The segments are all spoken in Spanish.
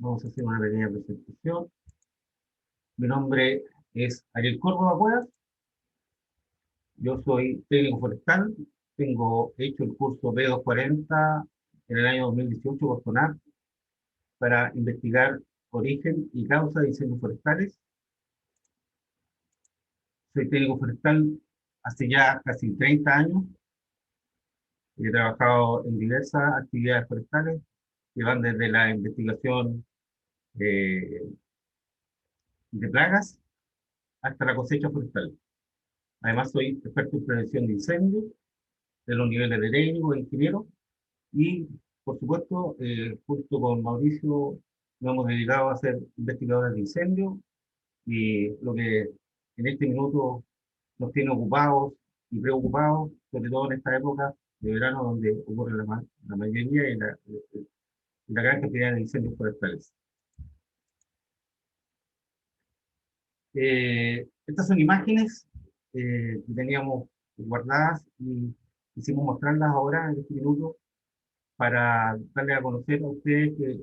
Vamos a hacer una pequeña presentación. Mi nombre es Ariel Córdoba Cuevas. Yo soy técnico forestal. Tengo hecho el curso B240 en el año 2018 por CONAF para investigar origen y causa de incendios forestales. Soy técnico forestal hace ya casi 30 años. He trabajado en diversas actividades forestales que van desde la investigación de plagas hasta la cosecha forestal. Además, soy experto en prevención de incendios de los niveles de técnico e ingeniero y, por supuesto, junto con Mauricio nos hemos dedicado a ser investigadores de incendios y lo que en este minuto nos tiene ocupados y preocupados, sobre todo en esta época de verano donde ocurre la mayoría y la gran cantidad de incendios forestales. Estas son imágenes que teníamos guardadas y quisimos mostrarlas ahora en este minuto para darle a conocer a ustedes que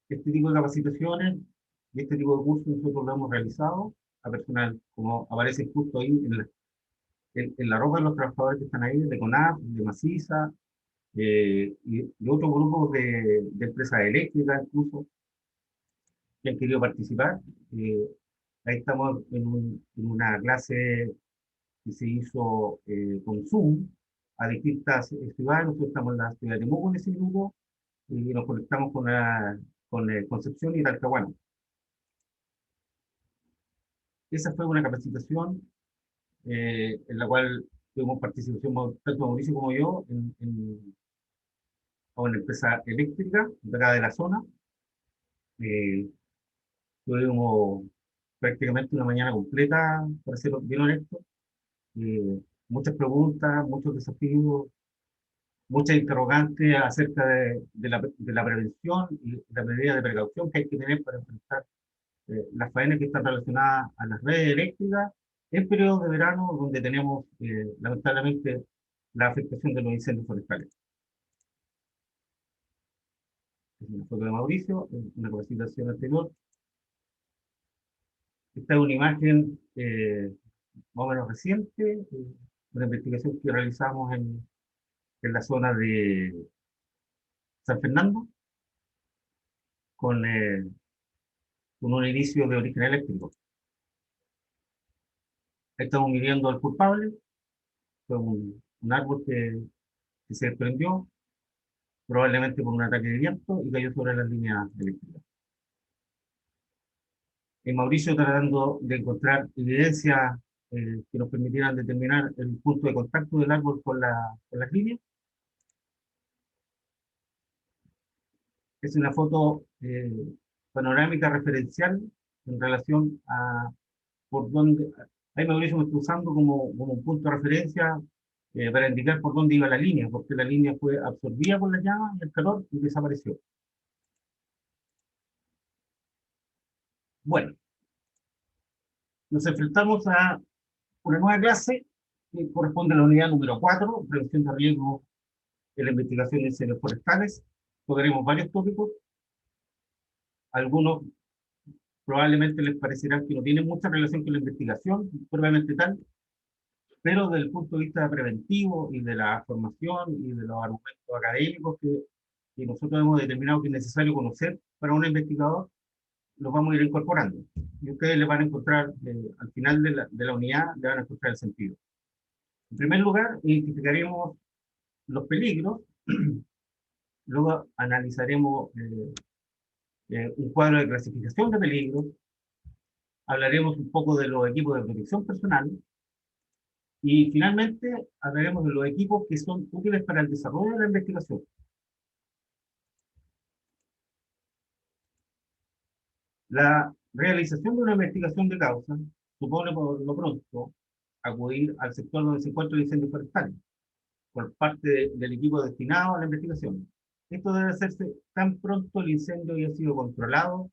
este tipo de capacitaciones y este tipo de cursos nosotros lo hemos realizado a personal, como aparece justo ahí en la ropa de los trabajadores que están ahí, de CONAF, de Macisa, y otros grupos de empresas eléctricas incluso, que han querido participar. Ahí estamos en una clase que se hizo con Zoom a distintas ciudades. Nosotros estamos en la ciudad de Temuco en ese grupo y nos conectamos con Concepción y Talcahuano. Esa fue una capacitación en la cual tuvimos participación tanto Mauricio como yo en una empresa eléctrica de acá de la zona. Tuvimos prácticamente una mañana completa, para ser bien honesto. Muchas preguntas, muchos desafíos, muchas interrogantes acerca de la prevención y la medida de precaución que hay que tener para enfrentar las faenas que están relacionadas a las redes eléctricas en periodos de verano, donde tenemos lamentablemente la afectación de los incendios forestales. Es una foto de Mauricio, una capacitación anterior. Esta es una imagen más o menos reciente, una investigación que realizamos en la zona de San Fernando, con un inicio de origen eléctrico. Ahí estamos midiendo al culpable. Fue un árbol que se desprendió, probablemente por un ataque de viento, y cayó sobre las líneas eléctricas. Mauricio tratando de encontrar evidencia que nos permitieran determinar el punto de contacto del árbol con las líneas. Es una foto panorámica referencial en relación a por dónde. Ahí Mauricio me está usando como un punto de referencia para indicar por dónde iba la línea, porque la línea fue absorbida por las llamas y el calor y desapareció. Bueno, nos enfrentamos a una nueva clase que corresponde a la unidad número 4, prevención de riesgos en la investigación de incendios forestales. Tocaremos varios tópicos. Algunos probablemente les parecerá que no tienen mucha relación con la investigación, probablemente tal, pero desde el punto de vista preventivo y de la formación y de los argumentos académicos que nosotros hemos determinado que es necesario conocer para un investigador, los vamos a ir incorporando. Y ustedes le van a encontrar, al final de la unidad, le van a encontrar el sentido. En primer lugar, identificaremos los peligros, luego analizaremos un cuadro de clasificación de peligros, hablaremos un poco de los equipos de protección personal y finalmente hablaremos de los equipos que son útiles para el desarrollo de la investigación. La realización de una investigación de causa supone por lo pronto acudir al sector donde se encuentra el incendio forestal por parte del equipo destinado a la investigación. Esto debe hacerse tan pronto el incendio haya sido controlado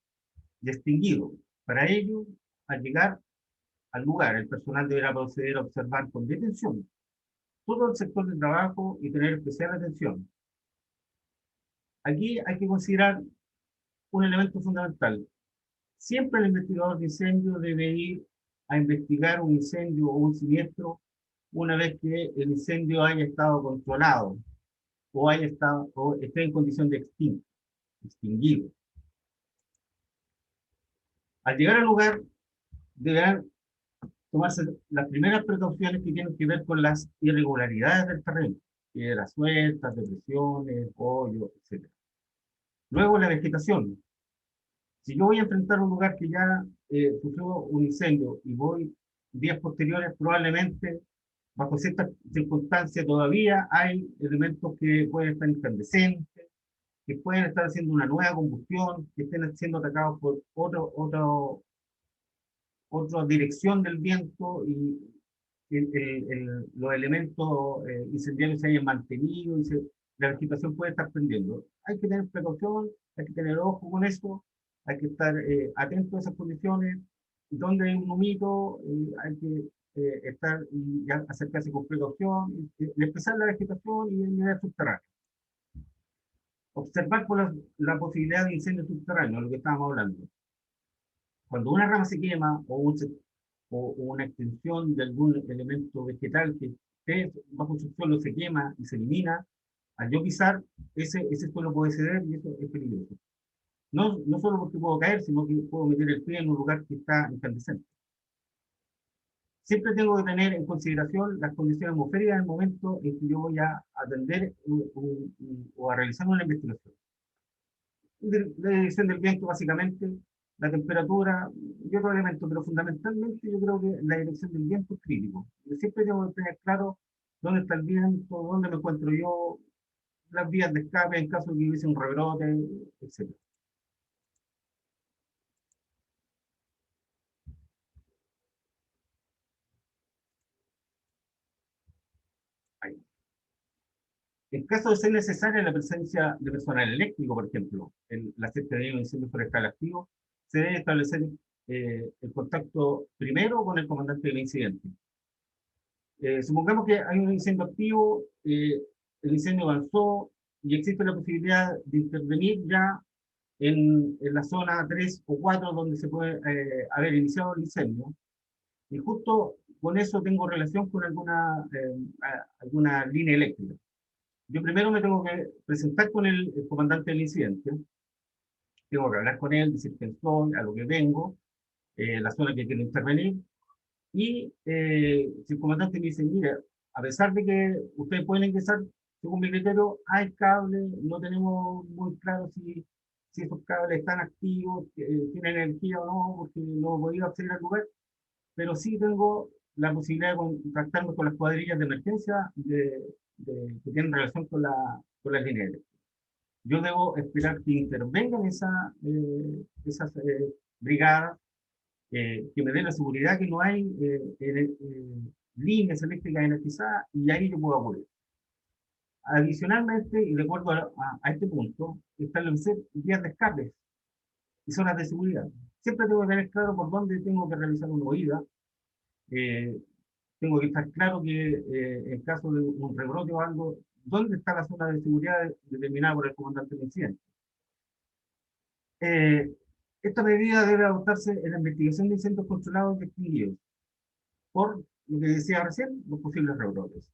y extinguido. Para ello, al llegar al lugar, el personal deberá proceder a observar con detención todo el sector de trabajo y tener especial atención. Aquí hay que considerar un elemento fundamental. Siempre el investigador de incendio debe ir a investigar un incendio o un siniestro una vez que el incendio haya estado controlado o esté en condición de extinguido. Al llegar al lugar, deberán tomarse las primeras precauciones que tienen que ver con las irregularidades del terreno, piedras sueltas, depresiones, hoyos, etc. Luego la vegetación. Si yo voy a enfrentar un lugar que ya sufrió un incendio y voy días posteriores, probablemente bajo ciertas circunstancias todavía hay elementos que pueden estar incandescentes, que pueden estar haciendo una nueva combustión, que estén siendo atacados por otra dirección del viento y los elementos incendiarios se hayan mantenido y la vegetación puede estar prendiendo. Hay que tener precaución, hay que tener ojo con eso, hay que estar atento a esas condiciones. Donde hay un humito, hay que estar y acercarse con precaución, y empezar la vegetación y eliminar subterráneo. Observar por la posibilidad de incendio subterráneo, lo que estábamos hablando. Cuando una rama se quema o una extensión de algún elemento vegetal que esté bajo su suelo se quema y se elimina, al yo pisar, ese suelo puede ceder y eso es peligroso. No solo porque puedo caer, sino que puedo meter el pie en un lugar que está incandescente. Siempre tengo que tener en consideración las condiciones atmosféricas en el momento en que yo voy a atender o a realizar una investigación. La dirección del viento, básicamente, la temperatura y otro elemento, pero fundamentalmente yo creo que la dirección del viento es crítico. Yo siempre tengo que tener claro dónde está el viento, dónde me encuentro yo, las vías de escape en caso de que hubiese un rebrote, etc. Ahí. En caso de ser necesaria la presencia de personal eléctrico, por ejemplo, en la Secretaría de Incendio Forestal activo, se debe establecer el contacto primero con el comandante del incidente. Supongamos que hay un incendio activo, el incendio avanzó y existe la posibilidad de intervenir ya en la zona 3 o 4 donde se puede haber iniciado el incendio. Y justo con eso tengo relación con alguna línea eléctrica. Yo primero me tengo que presentar con el comandante del incidente, tengo que hablar con él, decir quién soy, a lo que vengo, la zona que quiero intervenir, y si el comandante me dice, mira, a pesar de que ustedes pueden ingresar, según mi criterio, hay cables, no tenemos muy claro si esos cables están activos, tienen energía o no, porque no he podido acceder al lugar, pero sí tengo la posibilidad de contactarme con las cuadrillas de emergencia que tienen relación con las líneas eléctricas. Yo debo esperar que intervengan esas brigadas, que me den la seguridad que no hay líneas eléctricas energizadas y ahí yo puedo acudir. Adicionalmente, y de acuerdo a este punto, establecer vías de escape y zonas de seguridad. Siempre tengo que tener claro por dónde tengo que realizar una huida. Eh, Tengo que estar claro que en caso de un rebrote o algo, dónde está la zona de seguridad determinada por el comandante del incidente. Eh, Esta medida debe adoptarse en la investigación de incendios controlados y extinguidos, por lo que decía recién, los posibles rebrotes.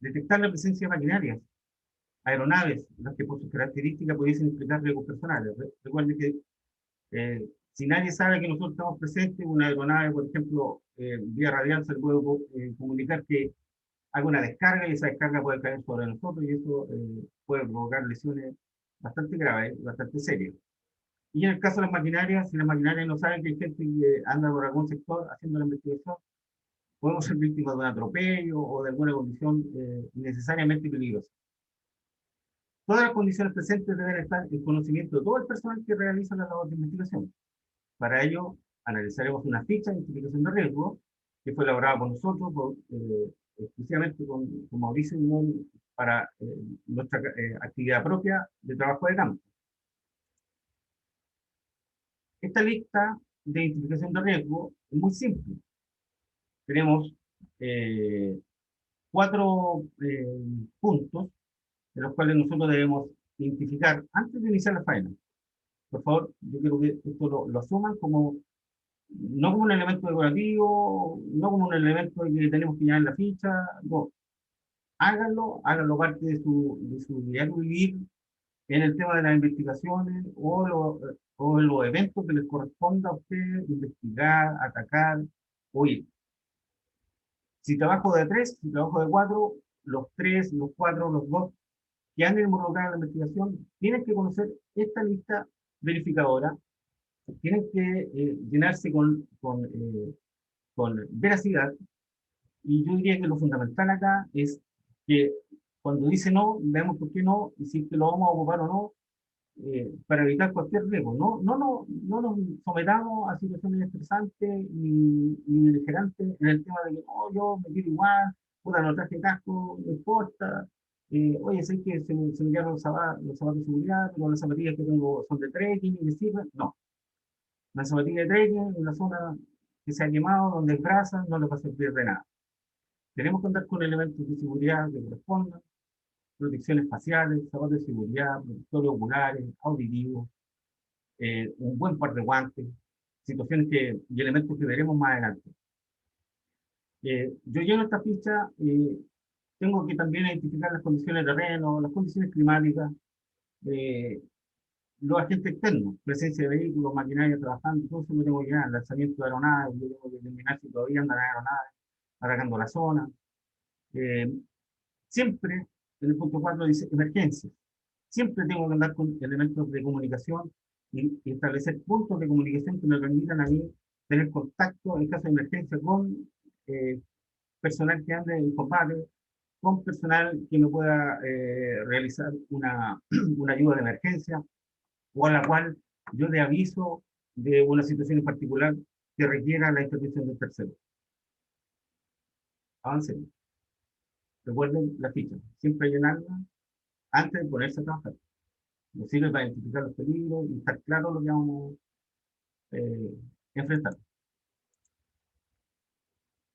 Detectar la presencia de maquinarias, aeronaves, las que por sus características pudiesen implicar riesgos personales. Recuerden que si nadie sabe que nosotros estamos presentes, una aeronave, por ejemplo, vía radial se le puede comunicar que haga una descarga y esa descarga puede caer sobre nosotros y eso puede provocar lesiones bastante graves, bastante serias. Y en el caso de las maquinarias, si las maquinarias no saben que hay gente que anda por algún sector haciendo la investigación, podemos ser víctimas de un atropello o de alguna condición innecesariamente peligrosa. Todas las condiciones presentes deben estar en conocimiento de todo el personal que realiza la labor de investigación. Para ello, analizaremos una ficha de identificación de riesgo que fue elaborada por nosotros, exclusivamente con Mauricio para nuestra actividad propia de trabajo de campo. Esta lista de identificación de riesgo es muy simple. Tenemos eh, 4 puntos de los cuales nosotros debemos identificar antes de iniciar la faena. Por favor, yo quiero que esto lo asuman como, no como un elemento decorativo, no como un elemento que tenemos que llenar en la ficha, no. Háganlo parte de su diario vivir en el tema de las investigaciones o en los eventos que les corresponda a ustedes investigar, atacar o ir. Si trabajo de tres, si trabajo de cuatro, los tres, los cuatro, los dos que han involucrado en la investigación tienen que conocer esta lista verificadora, tienen que llenarse con veracidad, y yo diría que lo fundamental acá es que cuando dice no, veamos por qué no, y si es que lo vamos a ocupar o no, para evitar cualquier riesgo. No nos sometamos a situaciones estresantes ni beligerantes en el tema de que no, yo me quiero igual, puta, no traje casco, no importa. Oye, sé que se me quedaron los zapatos de seguridad, pero las zapatillas que tengo son de trekking y me sirven. No, una zapatilla de trekking en una zona que se ha quemado, donde es grasa, no les va a servir de nada. Tenemos que andar con elementos de seguridad que correspondan, protecciones faciales, zapatos de seguridad, protectores oculares, auditivos, un buen par de guantes, situaciones y elementos que veremos más adelante. Yo lleno esta ficha, tengo que también identificar las condiciones de terreno, las condiciones climáticas, eh, los agentes externos, presencia de vehículos, maquinaria trabajando, todo eso lo tengo que llenar, lanzamiento de aeronaves, yo tengo que determinar si todavía andan aeronaves atacando la zona. Eh, Siempre, en el punto 4 dice emergencia. Siempre tengo que andar con elementos de comunicación y establecer puntos de comunicación que me permitan a mí tener contacto en caso de emergencia con eh, personal que ande en combate, con personal que me pueda realizar una ayuda de emergencia o a la cual yo le aviso de una situación en particular que requiera la intervención del tercero. Avancemos. Recuerden la ficha, siempre llenarla antes de ponerse a trabajar. Nos sirve para identificar los peligros y estar claro lo que vamos a enfrentar.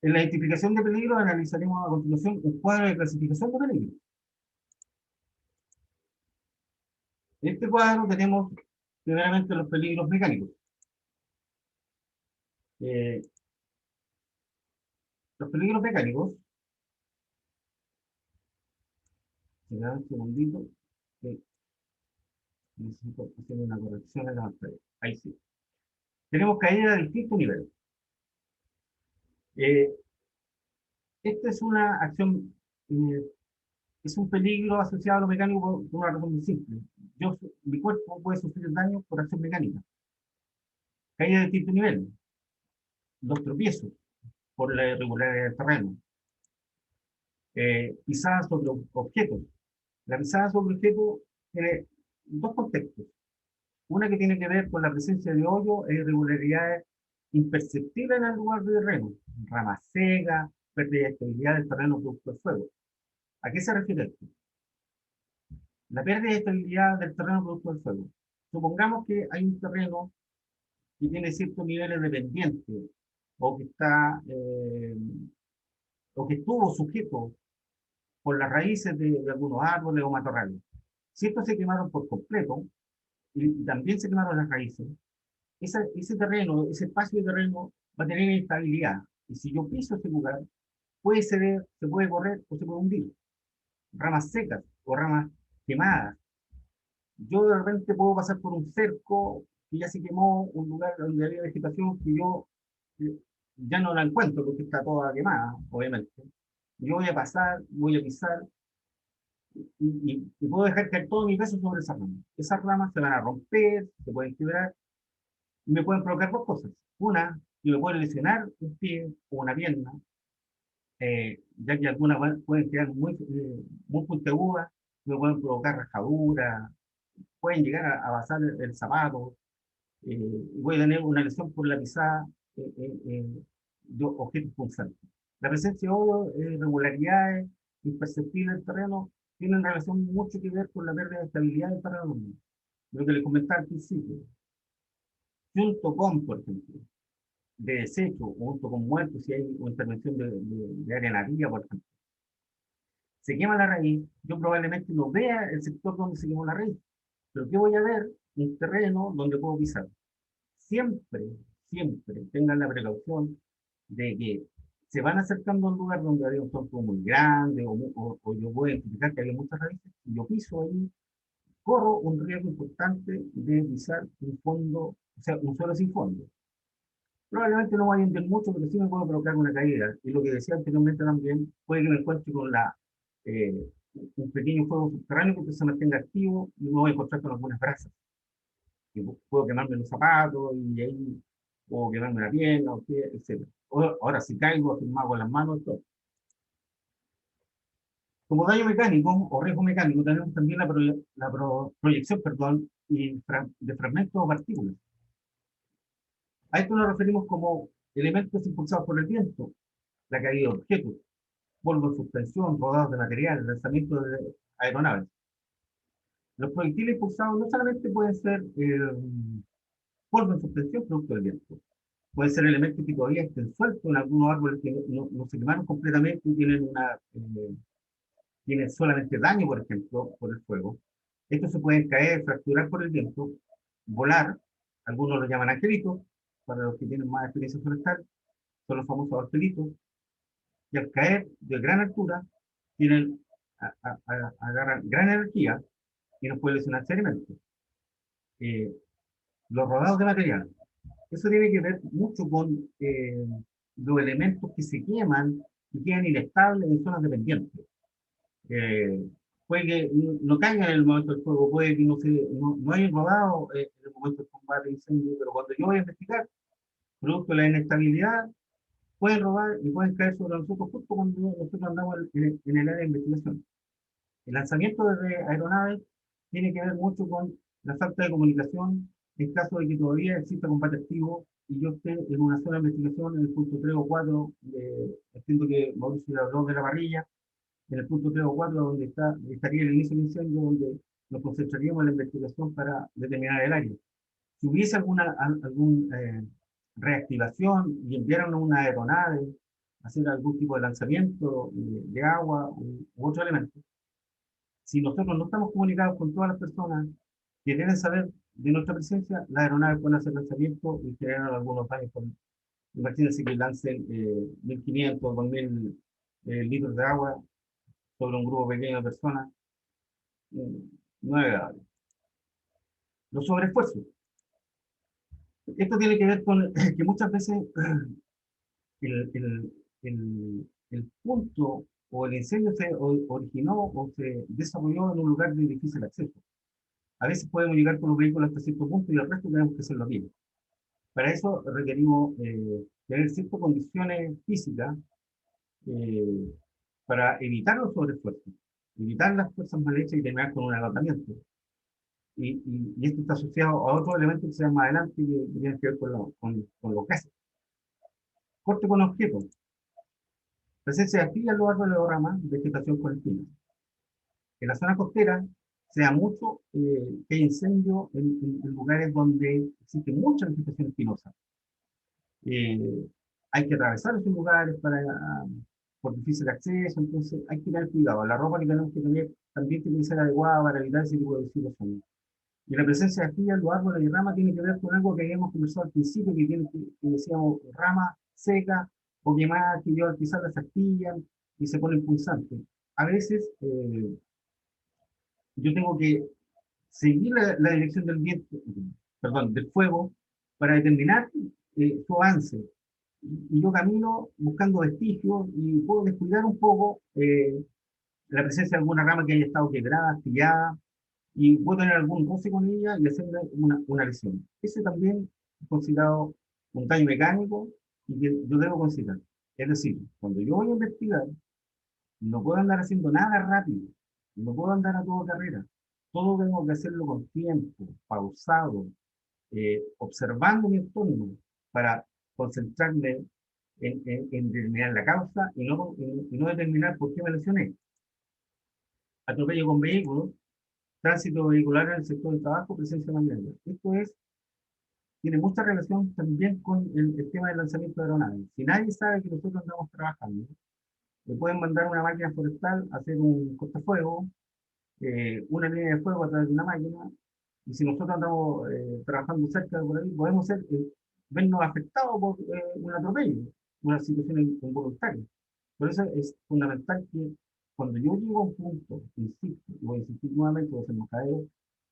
En la identificación de peligros analizaremos a continuación un cuadro de clasificación de peligros. En este cuadro tenemos primeramente los peligros mecánicos. Eh, los peligros mecánicos, se da un segundito, que necesito hacer una corrección en la pantalla. Ahí sí. Tenemos caída de distintos niveles. Eh, Esta es una acción, es un peligro asociado a lo mecánico por una razón muy simple. Mi cuerpo puede sufrir daño por acción mecánica. Caída de distintos niveles. Los tropiezos por la irregularidad del terreno. Pisada sobre objetos. La pisada sobre objetos tiene dos contextos. Una que tiene que ver con la presencia de hoyo e irregularidades imperceptibles en el lugar de terreno. Ramas secas, pérdida de estabilidad del terreno producto del fuego. ¿A qué se refiere esto? La pérdida de estabilidad del terreno producto del fuego. Supongamos que hay un terreno que tiene ciertos niveles de pendiente o que está o que estuvo sujeto por las raíces de algunos árboles o matorrales. Si estos se quemaron por completo y también se quemaron las raíces, ese terreno, ese espacio de terreno va a tener inestabilidad. Y si yo piso ese lugar, puede ceder, se puede correr o se puede hundir. Ramas secas o ramas quemadas. Yo de repente puedo pasar por un cerco que ya se quemó, un lugar donde había vegetación que yo eh, ya no la encuentro porque está toda quemada, obviamente. Yo voy a pasar, voy a pisar y puedo dejar caer todo mi peso sobre esas ramas. Esas ramas se van a romper, se pueden quebrar y me pueden provocar dos cosas. Una, que me pueden lesionar un pie o una pierna, ya que algunas pueden quedar muy puntiagudas, me pueden provocar rajaduras, pueden llegar a basar el zapato, voy a tener una lesión por la pisada de objetos punzantes. La presencia de hoyo, irregularidades imperceptibles del terreno tienen relación mucho que ver con la pérdida de estabilidad del terreno. Lo que les comentaba al principio, junto con, por ejemplo, de desecho o junto con muertos, si hay una intervención de área nativa, por ejemplo. se quema la raíz, yo probablemente no vea el sector donde se quemó la raíz, pero ¿qué voy a ver? Un terreno donde puedo pisar. Siempre, siempre tengan la precaución de que se van acercando a un lugar donde había un tronco muy grande o yo voy a identificar que había muchas raíces, y yo piso ahí, corro un riesgo importante de pisar un fondo, o sea, un suelo sin fondo. Probablemente no vaya a hundir mucho, pero sí me puedo provocar una caída. Y lo que decía anteriormente también, puede que me encuentre con eh, un pequeño fuego subterráneo porque se mantenga activo y me voy a encontrar con algunas brasas. Y puedo quemarme los zapatos y ahí puedo quemarme la pierna, etc. Ahora, si caigo afirmado con las manos, todo. Como daño mecánico o riesgo mecánico, tenemos también proyección, perdón, de fragmentos o partículas. A esto nos referimos como elementos impulsados por el viento, la caída de objetos, polvo en suspensión, rodados de material, lanzamiento de aeronaves. Los proyectiles impulsados no solamente pueden ser polvo en suspensión producto del viento, pueden ser elementos que todavía estén sueltos en algunos árboles que no se quemaron completamente y tienen solamente daño, por ejemplo, por el fuego. Estos se pueden caer, fracturar por el viento, volar, algunos lo llaman angelitos, para los que tienen más experiencia forestal, son los famosos angelitos, y al caer de gran altura, tienen, agarran gran energía y nos puede lesionar seriamente. Eh, los rodados de material, eso tiene que ver mucho con los elementos que se queman y quedan inestables en zonas dependientes. Eh, puede que no caigan en el momento del fuego, puede que no hayan rodado en el momento del combate de incendio, pero cuando yo voy a investigar, producto de la inestabilidad, pueden rodar y pueden caer sobre nosotros justo cuando nosotros andamos en el área de investigación. El lanzamiento desde aeronaves tiene que ver mucho con la falta de comunicación en caso de que todavía exista combate activo y yo esté en una zona de investigación en el punto 3 o 4, entiendo que Mauricio habló de la parrilla, en el punto 3 o 4 donde estaría el inicio del incendio, donde nos concentraríamos en la investigación para determinar el área. Si hubiese alguna reactivación y enviaran una aeronave a hacer algún tipo de lanzamiento de agua u otro elemento, si nosotros no estamos comunicados con todas las personas que deben saber de nuestra presencia, las aeronaves pueden hacer lanzamiento y generar algunos daños. Imagínense que lancen 1.500, 2.000 litros de agua sobre un grupo pequeño de personas. No es agradable. Los sobreesfuerzos. Esto tiene que ver con que muchas veces el, el, el punto o el incendio se originó o se desarrolló en un lugar de difícil acceso. A veces podemos llegar con los vehículos hasta cierto punto y el resto tenemos que hacerlo bien. Para eso requerimos tener ciertas condiciones físicas eh, para evitar los sobreesfuerzos, evitar las fuerzas mal hechas y terminar con un agotamiento. Y esto está asociado a otros elementos que se ven más adelante que tienen que ver con los gases. Corte con objetos. Presencia de espigas en los árboles o ramas, vegetación con espinas. En la zona costera se da mucho que hay incendios en lugares donde existe mucha vegetación espinosa. Eh, hay que atravesar esos lugares por difícil acceso, entonces hay que tener cuidado. La ropa que tenemos que tener también tiene que ser adecuada para evitar ese tipo de situaciones. Y la presencia de espigas en los árboles y ramas tiene que ver con algo que habíamos conversado al principio, que decíamos ramas secas o quemadas que yo al pisar las astillas y se ponen punzantes. A veces yo tengo que seguir la dirección del viento, perdón, del fuego, para determinar su avance. Y yo camino buscando vestigios y puedo descuidar un poco la presencia de alguna rama que haya estado quebrada, astillada, y puedo tener algún roce con ella y hacerle una lesión. Ese también es considerado un daño mecánico y que yo debo considerar. Es decir, cuando yo voy a investigar, no puedo andar haciendo nada rápido, no puedo andar a toda carrera. Todo tengo que hacerlo con tiempo, pausado, observando mi entorno para concentrarme en determinar la causa y no determinar por qué me lesioné. Atropello con vehículos, tránsito vehicular en el sector del trabajo, presencia mañana. Tiene mucha relación también con el tema del lanzamiento de aeronaves. Si nadie sabe que nosotros andamos trabajando, Le pueden mandar una máquina forestal a hacer un cortafuego, una línea de fuego a través de una máquina, y si nosotros andamos trabajando cerca de por ahí, podemos vernos afectados por un atropello, una situación involuntaria. Por eso es fundamental que cuando yo llego a un punto, insisto, y voy a insistir nuevamente, voy a ser moscadero,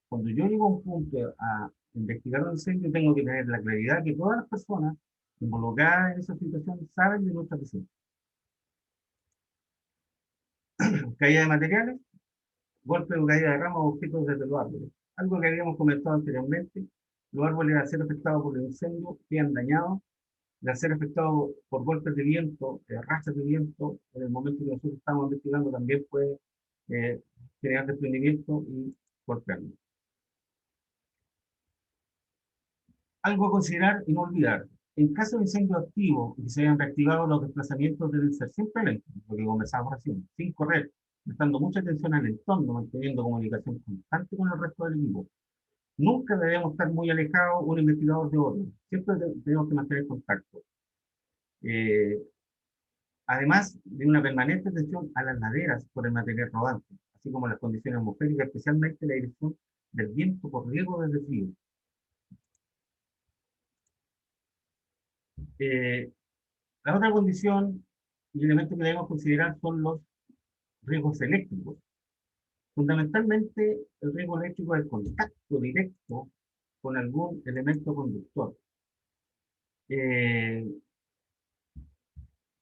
cuando yo llego a un punto a investigar un incendio, tengo que tener la claridad que todas las personas involucradas en esa situación saben de nuestra presencia. Caída de materiales, golpe o caída de ramas o objetos desde los árboles. Algo que habíamos comentado anteriormente, los árboles al ser afectados por el incendio quedan dañados, y al ser afectados por golpes de viento, rachas de viento, en el momento que nosotros estamos investigando también puede eh, generar desprendimiento y golpearnos. Algo a considerar y no olvidar. En caso de incendio activo y que se hayan reactivado los desplazamientos deben ser siempre lentos, lo que conversamos recién, sin correr, prestando mucha atención al entorno, manteniendo comunicación constante con el resto del equipo. Nunca debemos estar muy alejados un investigador de otro. Siempre tenemos que mantener contacto. Eh, Además de una permanente atención a las laderas por el material rodante, así como las condiciones atmosféricas, especialmente la dirección del viento por riesgo de desvío. Eh, la otra condición y elemento que debemos considerar son los riesgos eléctricos. Fundamentalmente, el riesgo eléctrico es el contacto directo con algún elemento conductor. Eh,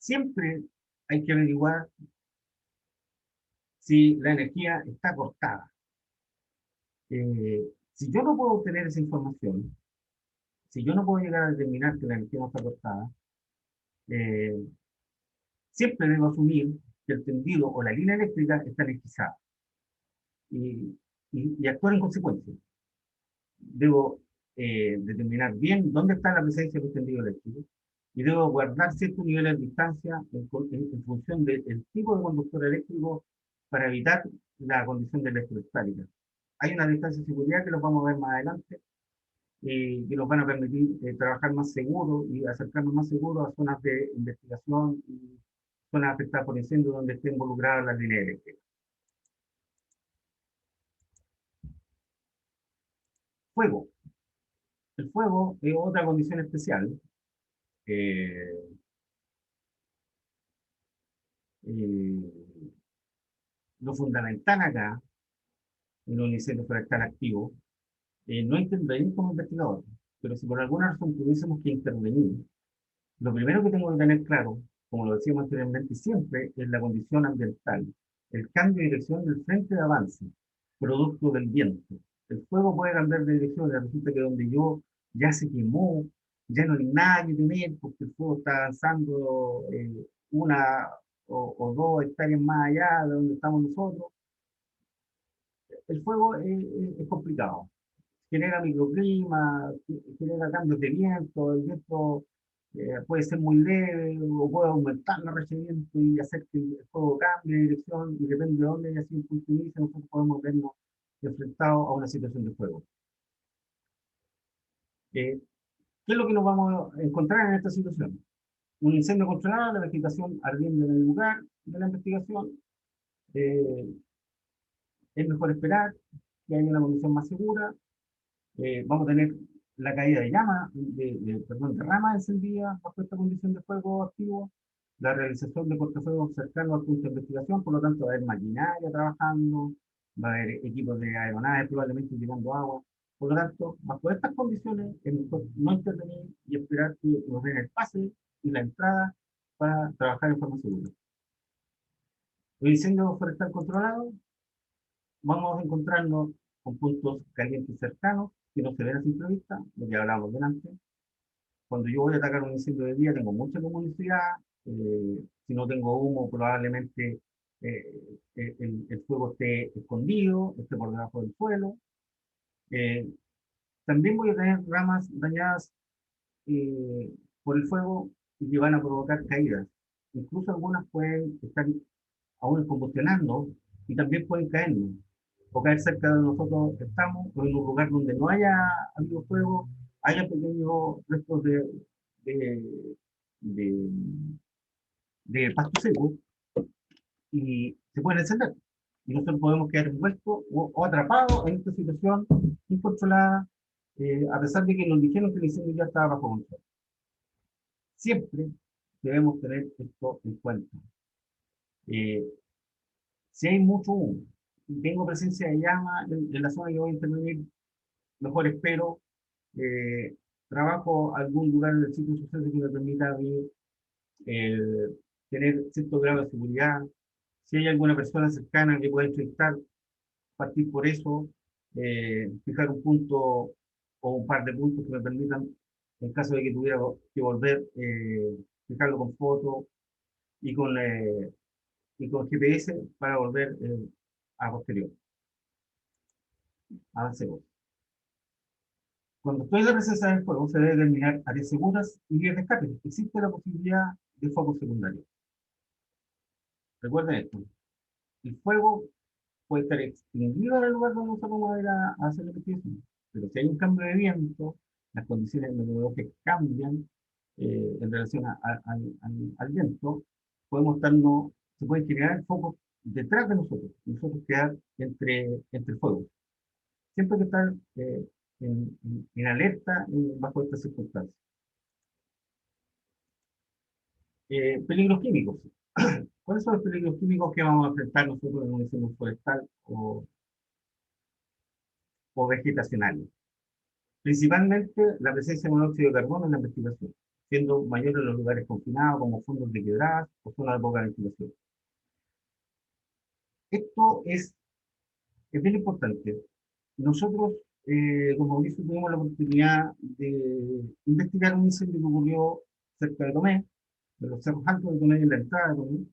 Siempre hay que averiguar si la energía está cortada. Si yo no puedo obtener esa información, si yo no puedo llegar a determinar que la energía no está cortada, eh, siempre debo asumir que el tendido o la línea eléctrica está energizada y, y actuar en consecuencia. Debo determinar bien dónde está la presencia del tendido eléctrico y debo guardar ciertos niveles de distancia en función del tipo de conductor eléctrico para evitar la condición de electroestática. Hay una distancia de seguridad que los vamos a ver más adelante, que nos van a permitir trabajar más seguro y acercarnos más seguro a zonas de investigación y zonas afectadas por incendios donde esté involucrada la línea eléctrica. Fuego. El fuego es otra condición especial. Eh, eh, lo fundamental acá, en un incendio forestal activo, no intervenir como investigador, pero si por alguna razón tuviésemos que intervenir, lo primero que tengo que tener claro, como lo decíamos anteriormente, siempre es la condición ambiental, el cambio de dirección del frente de avance, producto del viento. El fuego puede cambiar de dirección, y resulta que donde yo ya se quemó, ya no hay nada que temer, porque el fuego está avanzando una o 2 hectáreas más allá de donde estamos nosotros. El fuego es complicado, genera microclima, genera cambios de viento, el viento puede ser muy leve o puede aumentar la racha de viento y hacer que el fuego cambie de dirección y depende de dónde haya sido un punto de inicio, nosotros podemos vernos enfrentados a una situación de fuego. ¿Qué es lo que nos vamos a encontrar en esta situación? Un incendio controlado, la vegetación ardiendo en el lugar de la investigación. Eh, es mejor esperar que haya una condición más segura. Vamos a tener la caída de llama, perdón, de ramas encendidas bajo esta condición de fuego activo, la realización de cortafuegos cercanos al punto de investigación, por lo tanto va a haber maquinaria trabajando, va a haber equipos de aeronaves probablemente tirando agua, por lo tanto, bajo estas condiciones es mejor no intervenir y esperar que nos den el pase y la entrada para trabajar en forma segura. Los incendios forestal controlados, vamos a encontrarnos con puntos calientes cercanos que no se ven a simple vista, lo que hablábamos delante. Cuando yo voy a atacar un incendio de día, tengo mucha luminosidad. Si no tengo humo, probablemente el fuego esté escondido, esté por debajo del suelo. Eh, También voy a tener ramas dañadas por el fuego y que van a provocar caídas. Incluso algunas pueden estar aún combustionando y también pueden caernos o caer cerca de donde nosotros estamos o en un lugar donde no haya habido fuego, haya pequeños restos de, de pasto seco y se pueden encender. Y nosotros podemos quedar envueltos o atrapados en esta situación incontrolada, a pesar de que nos dijeron que el incendio ya estaba bajo control. Siempre debemos tener esto en cuenta. Eh, si hay mucho humo y tengo presencia de llama en la zona que voy a intervenir, mejor espero, eh, trabajo algún lugar en el sitio de suceso que me permita eh, tener cierto grado de seguridad. Si hay alguna persona cercana que pueda entrevistar, partir por eso, fijar un punto o un par de puntos que me permitan, en caso de que tuviera que volver, fijarlo con foto y y con GPS para volver a posterior. Avancemos. Cuando estoy en la presencia del fuego, se debe determinar áreas seguras y vías de escape. Existe la posibilidad de fuego secundario. Recuerden esto. El fuego puede estar extinguido en el lugar donde nosotros vamos a ir a hacer la investigación. Pero si hay un cambio de viento, las condiciones meteorológicas cambian en relación al viento, podemos estarnos, se pueden generar focos detrás de nosotros, y nosotros quedar entre fuegos. Siempre hay que estar en alerta bajo estas circunstancias. Peligros químicos. ¿Cuáles son los peligros químicos que vamos a enfrentar nosotros en un incendio forestal o vegetacional? Principalmente la presencia de monóxido de carbono en la investigación, siendo mayor en los lugares confinados como fondos de quebradas o zonas de poca ventilación. Esto es bien importante. Nosotros, con Mauricio, tuvimos la oportunidad de investigar un incendio que ocurrió cerca de Tomé, de los cerros altos de Tomé, en la entrada de Tomé.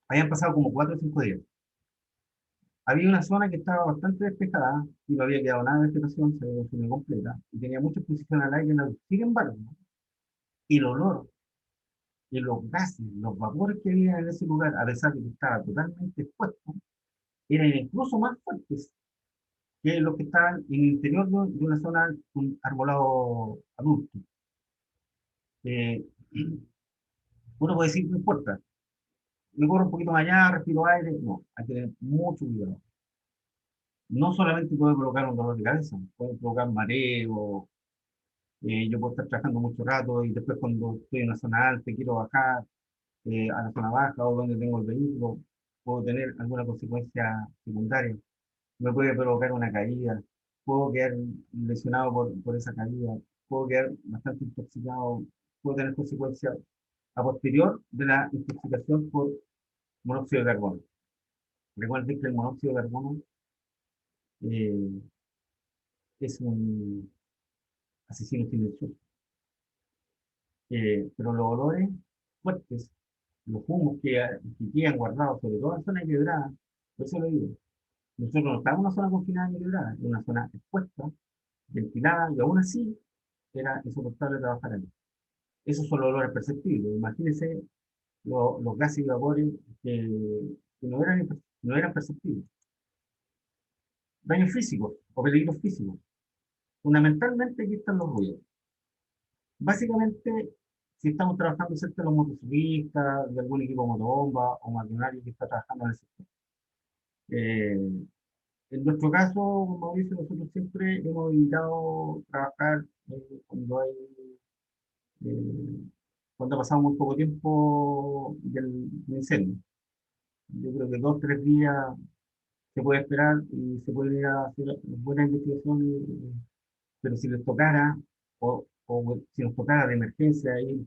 Habían pasado como 4 o 5 días. Había una zona que estaba bastante despejada y no había quedado nada de vegetación, se había consumido completa, y tenía mucha exposición al aire en la luz. Sin embargo, el olor y los gases, los vapores que había en ese lugar, a pesar de que estaba totalmente expuesto, eran incluso más fuertes que los que estaban en el interior de una zona con arbolado adulto. Eh, Uno puede decir, no importa, me corro un poquito más allá, respiro aire. No, hay que tener mucho cuidado. No solamente puede provocar un dolor de cabeza, puede provocar mareo. Yo puedo estar trabajando mucho rato y después cuando estoy en una zona alta y quiero bajar a la zona baja o donde tengo el vehículo, puedo tener alguna consecuencia secundaria. Me puede provocar una caída, puedo quedar lesionado por esa caída, puedo quedar bastante intoxicado, puedo tener consecuencias a posterior de la intoxicación por monóxido de carbono. Recuerden que el monóxido de carbono eh, es un asesino silencioso, pero los olores fuertes, los humos que quedan guardados, sobre todo en zonas quebradas, por eso lo digo, nosotros no estamos en una zona confinada ni quebrada, en una zona expuesta, ventilada, y aún así era insoportable trabajar ahí. Esos son los olores perceptibles. Imagínense los gases y vapores que no eran perceptibles. Daños físicos o peligros físicos. Fundamentalmente aquí están los ruidos. Básicamente, si estamos trabajando cerca de los motociclistas, de algún equipo motobomba o maquinario que está trabajando en el sector. Eh, en nuestro caso, como dice, nosotros siempre hemos evitado trabajar cuando hay eh, cuando ha pasado muy poco tiempo del incendio. Yo creo que 2 o 3 días se puede esperar y se puede ir a hacer buena investigación, pero si les tocara, o si nos tocara de emergencia ahí,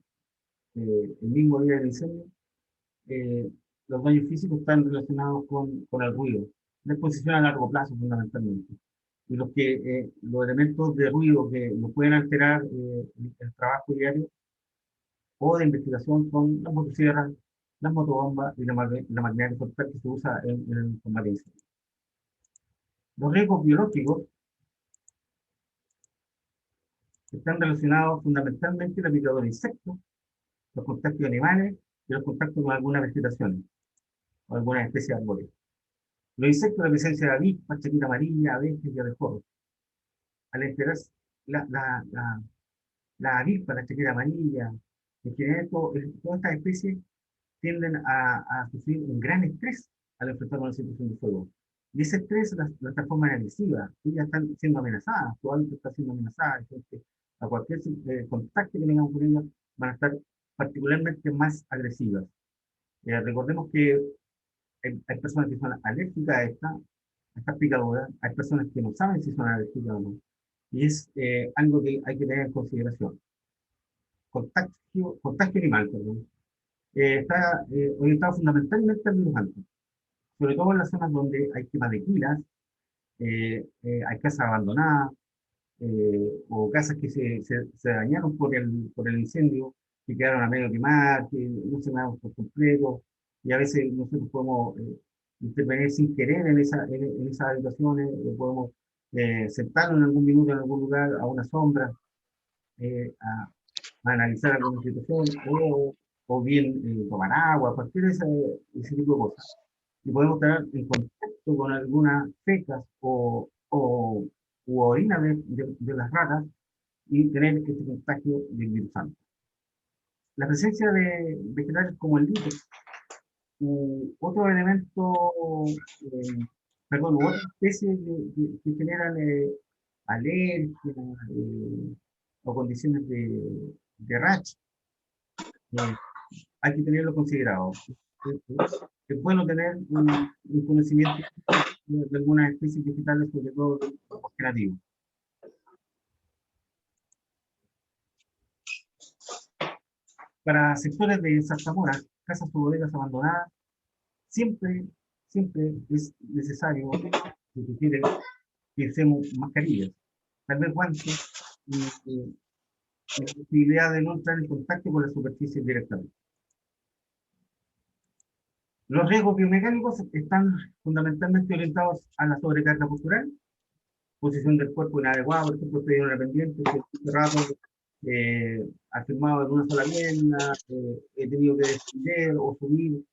el mismo día del incendio, eh, los daños físicos están relacionados con el ruido, la exposición a largo plazo fundamentalmente. Y los elementos de ruido que nos pueden alterar el trabajo diario o de investigación son las motosierras, las motobombas y la maquinaria forestal que se usa en el combate de incendios. Los riesgos biológicos están relacionados fundamentalmente con la picadura de insectos, los contactos de animales y los contactos con alguna vegetación o alguna especie de árboles. Los insectos, la presencia de avispas, chaquita amarilla, abejas y abejorros. Al enterarse, la, la, la avispa, la chaqueta amarilla, en general, todas estas especies tienden a sufrir un gran estrés al enfrentar una situación de fuego. Y ese estrés las transforma en agresivas. Ellas están siendo amenazadas, su hábito está siendo amenazada. Entonces, a cualquier contacto que tengamos con ellas, van a estar particularmente más agresivas. Recordemos que hay personas que son alérgicas a estas picaduras, hay personas que no saben si son alérgicas o no. Y es algo que hay que tener en consideración. Contagio animal, perdón. Está orientado fundamentalmente al virus antes, sobre todo en las zonas donde hay quema de quilas, hay casas abandonadas, o casas que se dañaron por el incendio, que quedaron a medio quemar, que no se quemaron por completo, y a veces nosotros podemos intervenir sin querer en esas habitaciones, podemos sentarnos en algún minuto en algún lugar a una sombra, a analizar alguna situación, o bien tomar agua, cualquier ese tipo de cosas. Y podemos estar en contacto con algunas fecas u orina de las ratas y tener este contagio del virus santo. La presencia de vegetales como el líquex u otro elemento, perdón, u otras especies que generan alergias o condiciones de rash, eh, hay que tenerlo considerado. Es bueno tener un conocimiento de algunas especies vegetales, sobre todo de los nativos. Para sectores de zarzamoras, casas o bodegas abandonadas, siempre es necesario que usemos mascarillas, tal vez guantes, y la posibilidad de no entrar en contacto con la superficie directamente. Los riesgos biomecánicos están fundamentalmente orientados a la sobrecarga postural, posición del cuerpo inadecuada, por ejemplo, estoy en una pendiente, que este rato afirmado en una sola pierna, he tenido que descender o subir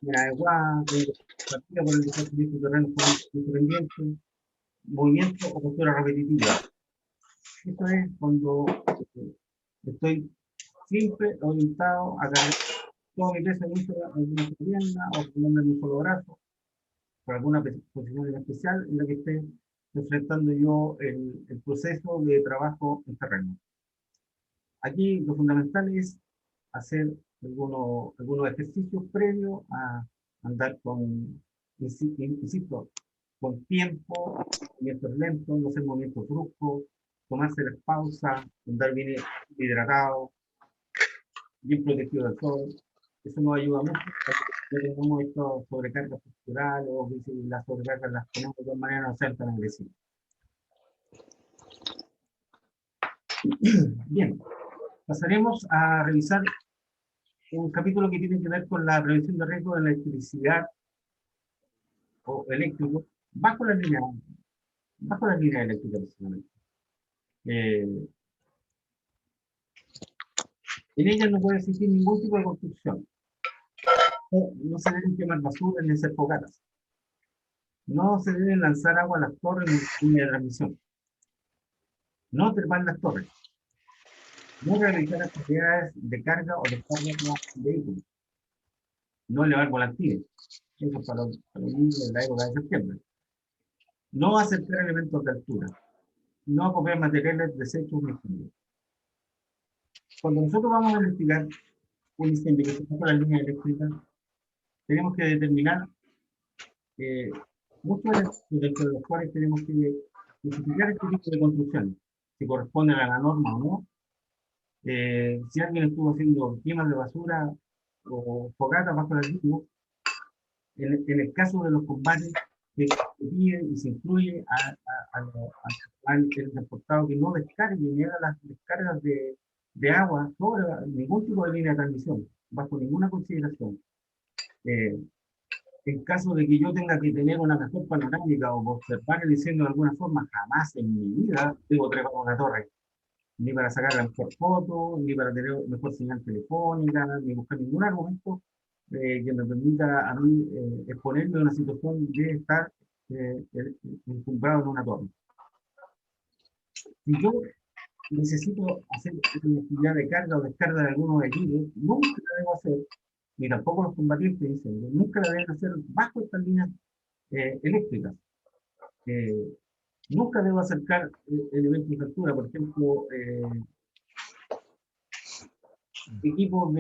inadecuada, tengo partida por el desplazamiento de terreno independiente, movimiento o postura repetitiva. Esto es cuando estoy siempre orientado a cargar todo mi peso en una pierna o ponerme en un solo brazo, por alguna posición en especial en la que esté enfrentando yo el proceso de trabajo en terreno. Aquí lo fundamental es hacer algunos ejercicios previos a andar insisto, con tiempo, movimientos lentos, no hacer movimientos bruscos, tomarse las pausas, andar bien hidratado, bien protegido del sol. Eso nos ayuda mucho para que no tengamos estas sobrecargas posturales o que si las sobrecargas las ponemos de todas maneras no sean tan agresivas. Bien, pasaremos a revisar un capítulo que tiene que ver con la prevención de riesgo de la electricidad o eléctrico bajo la línea eléctrica precisamente. En ellas no puede existir ningún tipo de construcción. No se deben quemar basura ni hacer fogatas. No se deben lanzar agua a las torres ni línea de transmisión. No trepar las torres. No realizar actividades de carga o descarga de vehículos. No elevar volantines. Eso para los niños de la época de septiembre. No aceptar elementos de altura. No acopiar materiales desechos ni fluidos. Cuando nosotros vamos a investigar un incendio que se está por la línea eléctrica, tenemos que determinar muchos elementos dentro de los cuales tenemos que identificar este tipo de construcciones, si corresponden a la norma o no, si alguien estuvo haciendo quemas de basura o fogatas bajo la línea. En el caso de los combates, se pide y se incluye al transportado que no descargue ni haga las descargas de agua sobre ningún tipo de línea de transmisión, bajo ninguna consideración. En caso de que yo tenga que tener una mejor panorámica o observar el incendio de alguna forma, jamás en mi vida debo trepar una torre, ni para sacar la mejor foto, ni para tener mejor señal telefónica, ni buscar ningún argumento que me permita a mí exponerme a una situación de estar encumbrado en una torre. Si yo necesito hacer una actividad de carga o descarga de algunos equipos, nunca la debo hacer ni tampoco los combatientes de incendio, nunca la deben hacer bajo estas líneas eléctricas. Nunca debo acercar elementos de altura, por ejemplo, equipos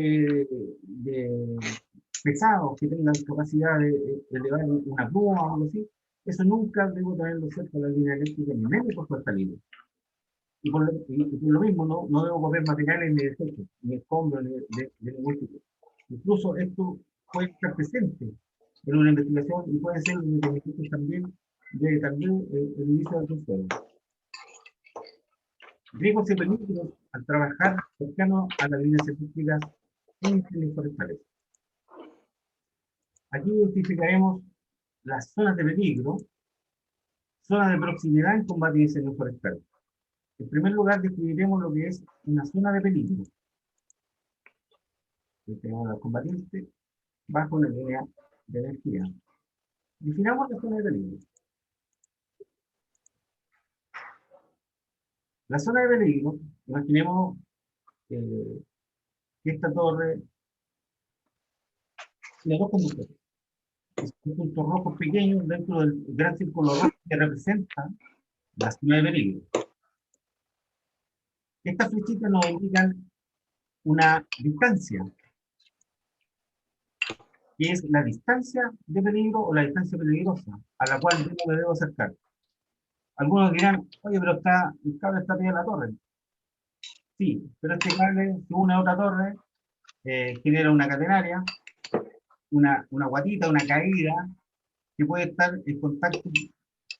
pesados que tengan capacidad de elevar una grúa o algo así. Eso nunca debo traerlo cerca de la línea eléctrica, ni menos por esta línea. Y por lo mismo, no debo comer materiales ni desechos, ni escombros, ni de ningún tipo. Incluso esto puede estar presente en una investigación y puede ser un determinante también de también el inicio del suelo. Riesgos y peligros al trabajar cercano a las líneas eléctricas en incendios forestales. Aquí identificaremos las zonas de peligro, zonas de proximidad en combate de incendios forestales. En primer lugar, describiremos lo que es una zona de peligro. Tenemos a los combatientes bajo una línea de energía. Definamos la zona de peligro. La zona de peligro, imaginemos que esta torre tiene dos conductores. Estos puntos rojos pequeños dentro del gran círculo rojo que representa la zona de peligro. Estas flechitas nos indican una distancia, que es la distancia de peligro o la distancia peligrosa a la cual yo me debo acercar. Algunos dirán, oye, pero el cable está arriba de la torre. Sí, pero este cable, si une a otra torre, genera una catenaria, una guatita, una caída, que puede estar en contacto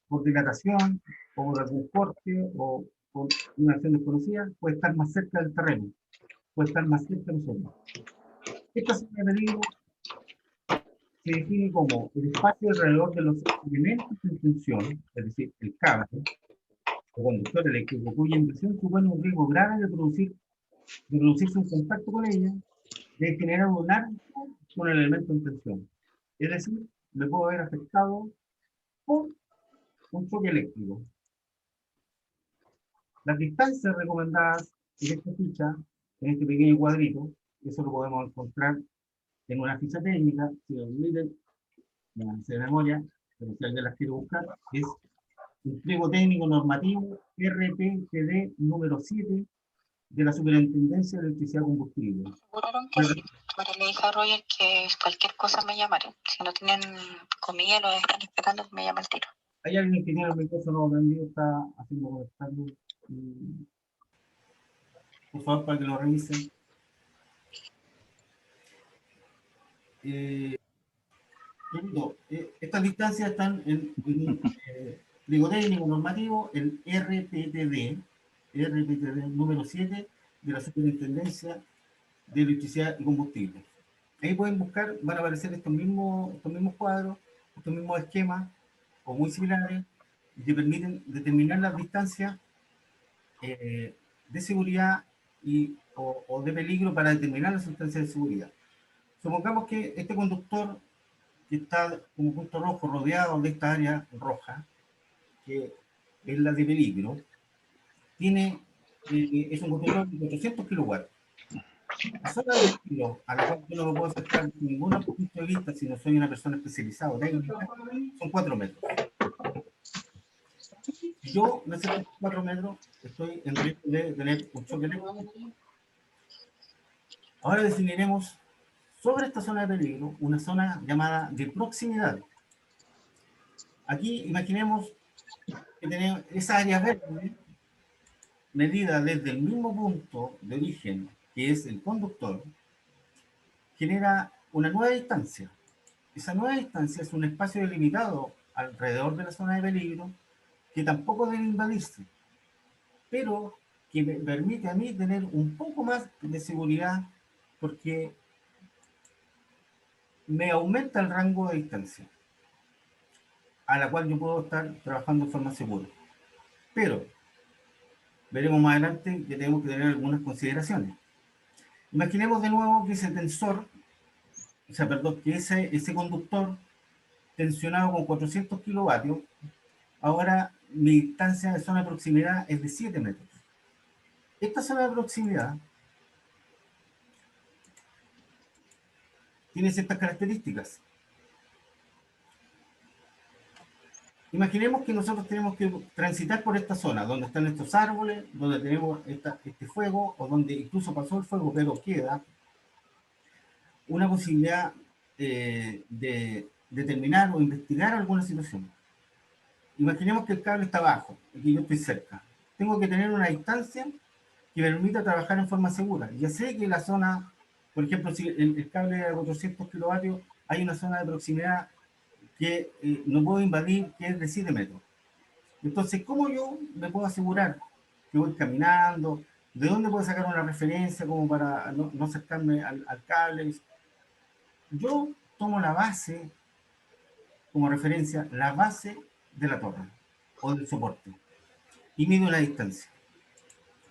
por dilatación, o por algún corte, o por una acción desconocida, puede estar más cerca del terreno, puede estar más cerca de nosotros. Esta zona de peligro se define como el espacio alrededor de los elementos en tensión, es decir, el cable o conductor eléctrico, cuya inversión supone un riesgo grave de producirse un contacto con ella, de generar un arco con el elemento en tensión. Es decir, me puedo ver afectado por un choque eléctrico. Las distancias recomendadas en esta ficha, en este pequeño cuadrito, eso lo podemos encontrar en una ficha técnica, si lo permiten, de memoria, pero si alguien las quiere buscar, es un pliego técnico normativo RPTD número 7 de la Superintendencia de Electricidad y Combustible. Aseguraron que sí. Pero le dije a Roger que cualquier cosa me llamaré. Si no tienen comida, lo están esperando, me llama el tiro. Hay alguien que tiene el micrófono prendido, está haciendo comentarios. Por favor, para que lo revisen. Estas distancias están en pliego técnico normativo, el RPTD número 7 de la Superintendencia de Electricidad y Combustible. Ahí pueden buscar, van a aparecer estos mismos cuadros, estos mismos esquemas, o muy similares, que permiten determinar las distancias de seguridad o de peligro para determinar las distancias de seguridad. Supongamos que este conductor que está como punto rojo rodeado de esta área roja, que es la de peligro, es un conductor de 400 kilowatts. La zona de peligro a la cual yo no me puedo acercar desde ningún punto de vista si no soy una persona especializada o técnica, son 4 metros. Si yo me acerco a 4 metros, estoy en riesgo de tener un choque eléctrico. Ahora definiremos sobre esta zona de peligro una zona llamada de proximidad. Aquí imaginemos que tenemos esa área verde medida desde el mismo punto de origen, que es el conductor, genera una nueva distancia. Esa nueva distancia es un espacio delimitado alrededor de la zona de peligro que tampoco debe invadirse, pero que me permite a mí tener un poco más de seguridad porque me aumenta el rango de distancia a la cual yo puedo estar trabajando de forma segura. Pero veremos más adelante que tenemos que tener algunas consideraciones. Imaginemos de nuevo que ese tensor, o sea, perdón, que ese conductor tensionado con 400 kilovatios, ahora mi distancia de zona de proximidad es de 7 metros. Esta zona de proximidad tiene ciertas características. Imaginemos que nosotros tenemos que transitar por esta zona, donde están estos árboles, donde tenemos este fuego, o donde incluso pasó el fuego, pero queda una posibilidad de determinar o investigar alguna situación. Imaginemos que el cable está abajo y que yo estoy cerca. Tengo que tener una distancia que me permita trabajar en forma segura. Ya sé que la zona, por ejemplo, si el cable de 400 kilovatios, hay una zona de proximidad que no puedo invadir, que es de 7 metros. Entonces, ¿cómo yo me puedo asegurar que voy caminando? ¿De dónde puedo sacar una referencia como para no acercarme al cable? Yo tomo la base como referencia, la base de la torre o del soporte y mido la distancia.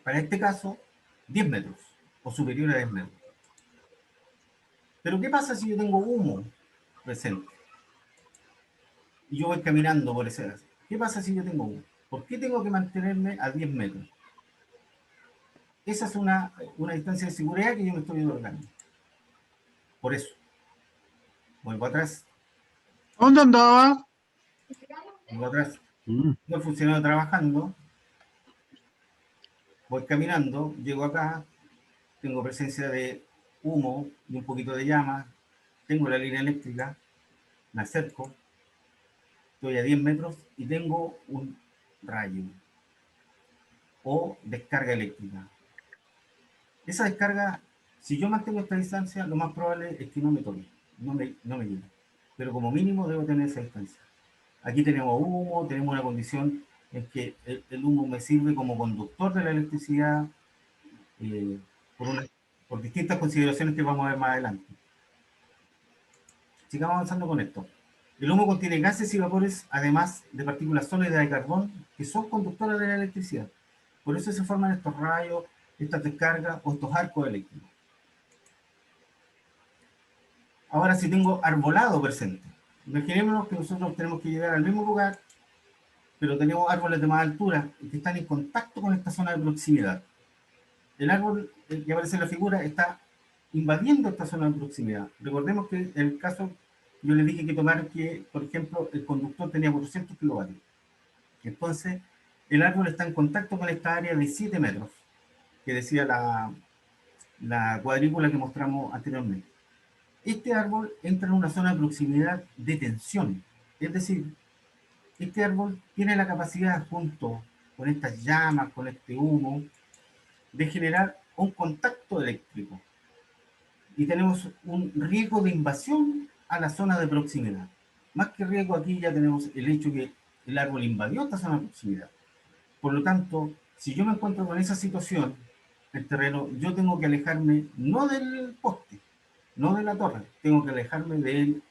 Para este caso, 10 metros o superior a 10 metros. Pero ¿qué pasa si yo tengo humo presente y yo voy caminando por ese gas? ¿Qué pasa si yo tengo humo? ¿Por qué tengo que mantenerme a 10 metros? Esa es una distancia de seguridad que yo me estoy otorgando. Por eso, vuelvo atrás, ¿Dónde andaba? vuelvo atrás. Mm. Estoy funcionando trabajando, voy caminando, llego acá, tengo presencia de humo y un poquito de llama, tengo la línea eléctrica, me acerco, estoy a 10 metros y tengo un rayo o descarga eléctrica. Esa descarga, si yo mantengo esta distancia, lo más probable es que no me toque, no me llegue. Pero como mínimo debo tener esa distancia. Aquí tenemos humo, tenemos una condición en que el humo me sirve como conductor de la electricidad eh, por, por distintas consideraciones que vamos a ver más adelante. Sigamos avanzando con esto. El humo contiene gases y vapores, además de partículas sólidas de carbón, que son conductoras de la electricidad. Por eso se forman estos rayos, estas descargas o estos arcos eléctricos. Ahora, si tengo arbolado presente, imaginémonos que nosotros tenemos que llegar al mismo lugar, pero tenemos árboles de más altura que están en contacto con esta zona de proximidad. El árbol que aparece en la figura está invadiendo esta zona de proximidad. Recordemos que en el caso, yo le dije que tomar que, por ejemplo, el conductor tenía 400 kilovatios. Entonces, el árbol está en contacto con esta área de 7 metros, que decía la cuadrícula que mostramos anteriormente. Este árbol entra en una zona de proximidad de tensión. Es decir, este árbol tiene la capacidad, junto con estas llamas, con este humo, de generar un contacto eléctrico. Y tenemos un riesgo de invasión a la zona de proximidad. Más que riesgo, aquí ya tenemos el hecho que el árbol invadió esta zona de proximidad. Por lo tanto, si yo me encuentro con esa situación, el terreno, yo tengo que alejarme no del poste, no de la torre, tengo que alejarme del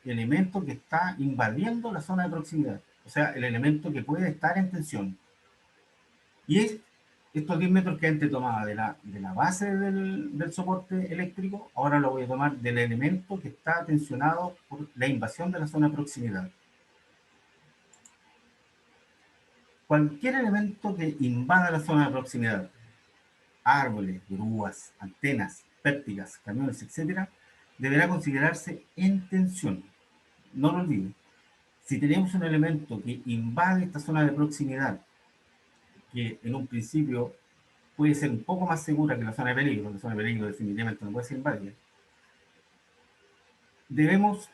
elemento que está invadiendo la zona de proximidad, o sea, el elemento que puede estar en tensión. Y es estos 10 metros que antes tomaba de la base del soporte eléctrico, ahora lo voy a tomar del elemento que está tensionado por la invasión de la zona de proximidad. Cualquier elemento que invada la zona de proximidad, árboles, grúas, antenas, pértigas, camiones, etc., deberá considerarse en tensión. No lo olviden. Si tenemos un elemento que invade esta zona de proximidad, que en un principio puede ser un poco más segura que la zona de peligro, la zona de peligro definitivamente no puede ser invadida, debemos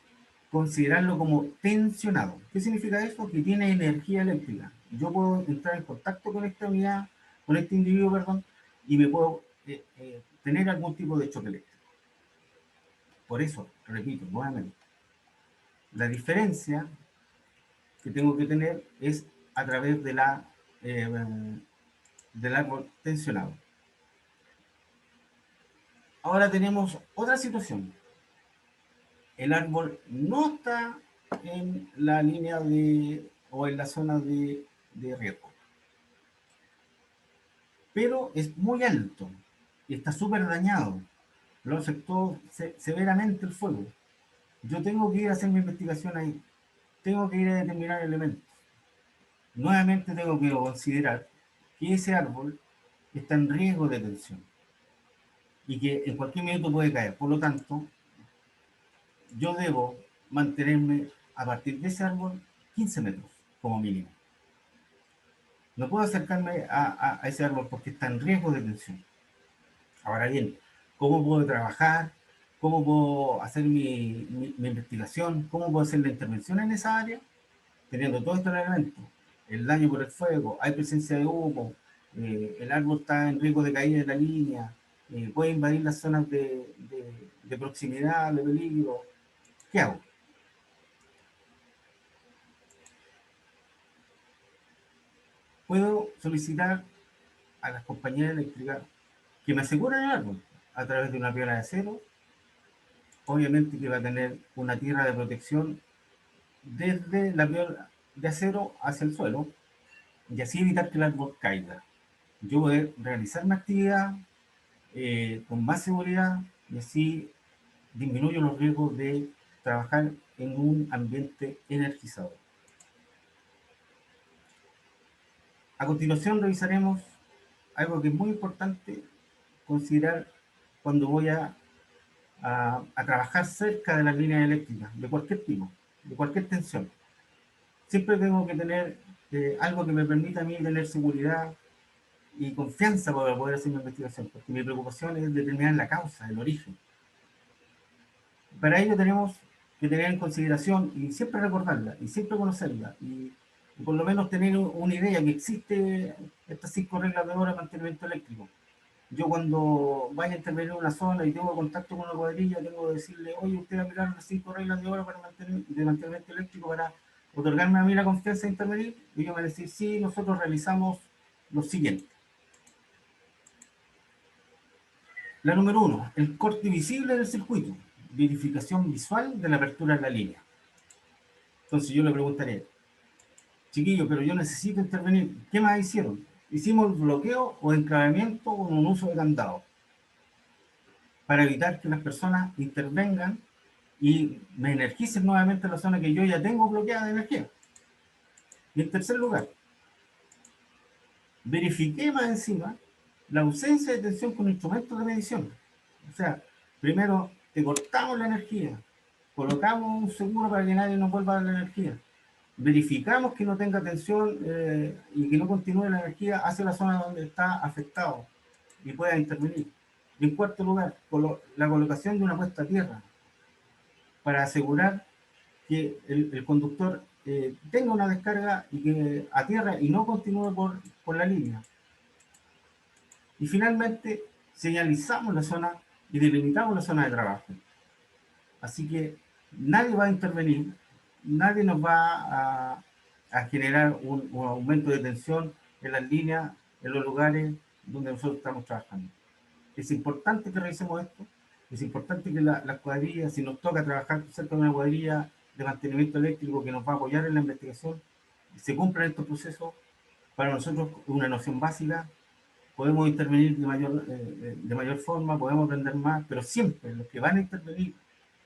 considerarlo como tensionado. ¿Qué significa eso? Que tiene energía eléctrica. Yo puedo entrar en contacto con esta unidad, con este individuo, perdón, y me puedo tener algún tipo de choque eléctrico. Por eso, repito, nuevamente, la diferencia que tengo que tener es a través de del árbol tensionado. Ahora tenemos otra situación. El árbol no está en la línea o en la zona de riesgo, pero es muy alto y está súper dañado. Lo afectó severamente el fuego. Yo tengo que ir a hacer mi investigación ahí. Tengo que ir a determinar elementos. Nuevamente tengo que considerar que ese árbol está en riesgo de tensión y que en cualquier minuto puede caer. Por lo tanto, yo debo mantenerme a partir de ese árbol 15 metros como mínimo. No puedo acercarme a ese árbol porque está en riesgo de tensión. Ahora bien, ¿cómo puedo trabajar? ¿Cómo puedo hacer mi investigación? ¿Cómo puedo hacer la intervención en esa área? Teniendo todos estos elementos, el daño por el fuego, hay presencia de humo, el árbol está en riesgo de caída de la línea, puede invadir las zonas de proximidad, de peligro. ¿Qué hago? Puedo solicitar a las compañías eléctricas que me aseguren el árbol a través de una piola de acero. Obviamente que va a tener una tierra de protección desde la piola de acero hacia el suelo y así evitar que el árbol caiga. Yo poder realizar mi actividad con más seguridad y así disminuyo los riesgos de trabajar en un ambiente energizado. A continuación revisaremos algo que es muy importante considerar cuando voy a trabajar cerca de las líneas eléctricas, de cualquier tipo, de cualquier tensión. Siempre tengo que tener algo que me permita a mí tener seguridad y confianza para poder hacer mi investigación, porque mi preocupación es determinar la causa, el origen. Para ello tenemos que tener en consideración y siempre recordarla, y siempre conocerla, y por lo menos tener una idea que existe estas 5 reglas de oro de mantenimiento eléctrico. Yo cuando vaya a intervenir en una zona y tengo contacto con una cuadrilla, tengo que decirle, oye, usted va a mirar las 5 reglas de oro de mantenimiento eléctrico para otorgarme a mí la confianza de intervenir, y ellos van a decir, sí, nosotros realizamos lo siguiente. La número 1, el corte visible del circuito, verificación visual de la apertura de la línea. Entonces yo le preguntaré, chiquillo, pero yo necesito intervenir, ¿qué más hicieron? Hicimos bloqueo o enclavamiento con un uso de candado, para evitar que las personas intervengan y me energicen nuevamente la zona que yo ya tengo bloqueada de energía. Y en tercer lugar, verifiqué más encima la ausencia de tensión con instrumentos de medición. O sea, primero te cortamos la energía, colocamos un seguro para que nadie nos vuelva a dar la energía, verificamos que no tenga tensión y que no continúe la energía hacia la zona donde está afectado y pueda intervenir. Y en cuarto lugar, la colocación de una puesta a tierra para asegurar que el conductor tenga una descarga y que a tierra y no continúe por la línea. Y finalmente, señalizamos la zona y delimitamos la zona de trabajo. Así que nadie va a intervenir, nadie nos va a generar un aumento de tensión en las líneas, en los lugares donde nosotros estamos trabajando. Es importante que revisemos esto, es importante que las cuadrillas, si nos toca trabajar cerca de una cuadrilla de mantenimiento eléctrico que nos va a apoyar en la investigación, se cumplan estos procesos. Para nosotros una noción básica, podemos intervenir de mayor forma, podemos aprender más, pero siempre los que van a intervenir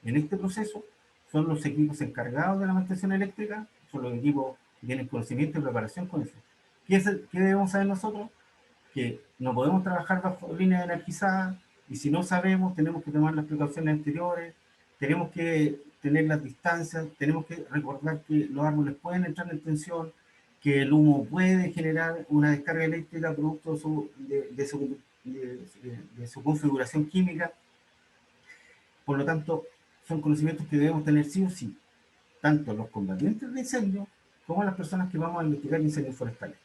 en este proceso son los equipos encargados de la mantención eléctrica, son los equipos que tienen conocimiento y preparación con eso. ¿Qué debemos saber nosotros? Que no podemos trabajar bajo líneas energizadas y si no sabemos tenemos que tomar las precauciones anteriores, tenemos que tener las distancias, tenemos que recordar que los árboles pueden entrar en tensión, que el humo puede generar una descarga eléctrica producto de su configuración química. Por lo tanto, son conocimientos que debemos tener sí o sí, tanto los combatientes de incendios como las personas que vamos a investigar incendios forestales.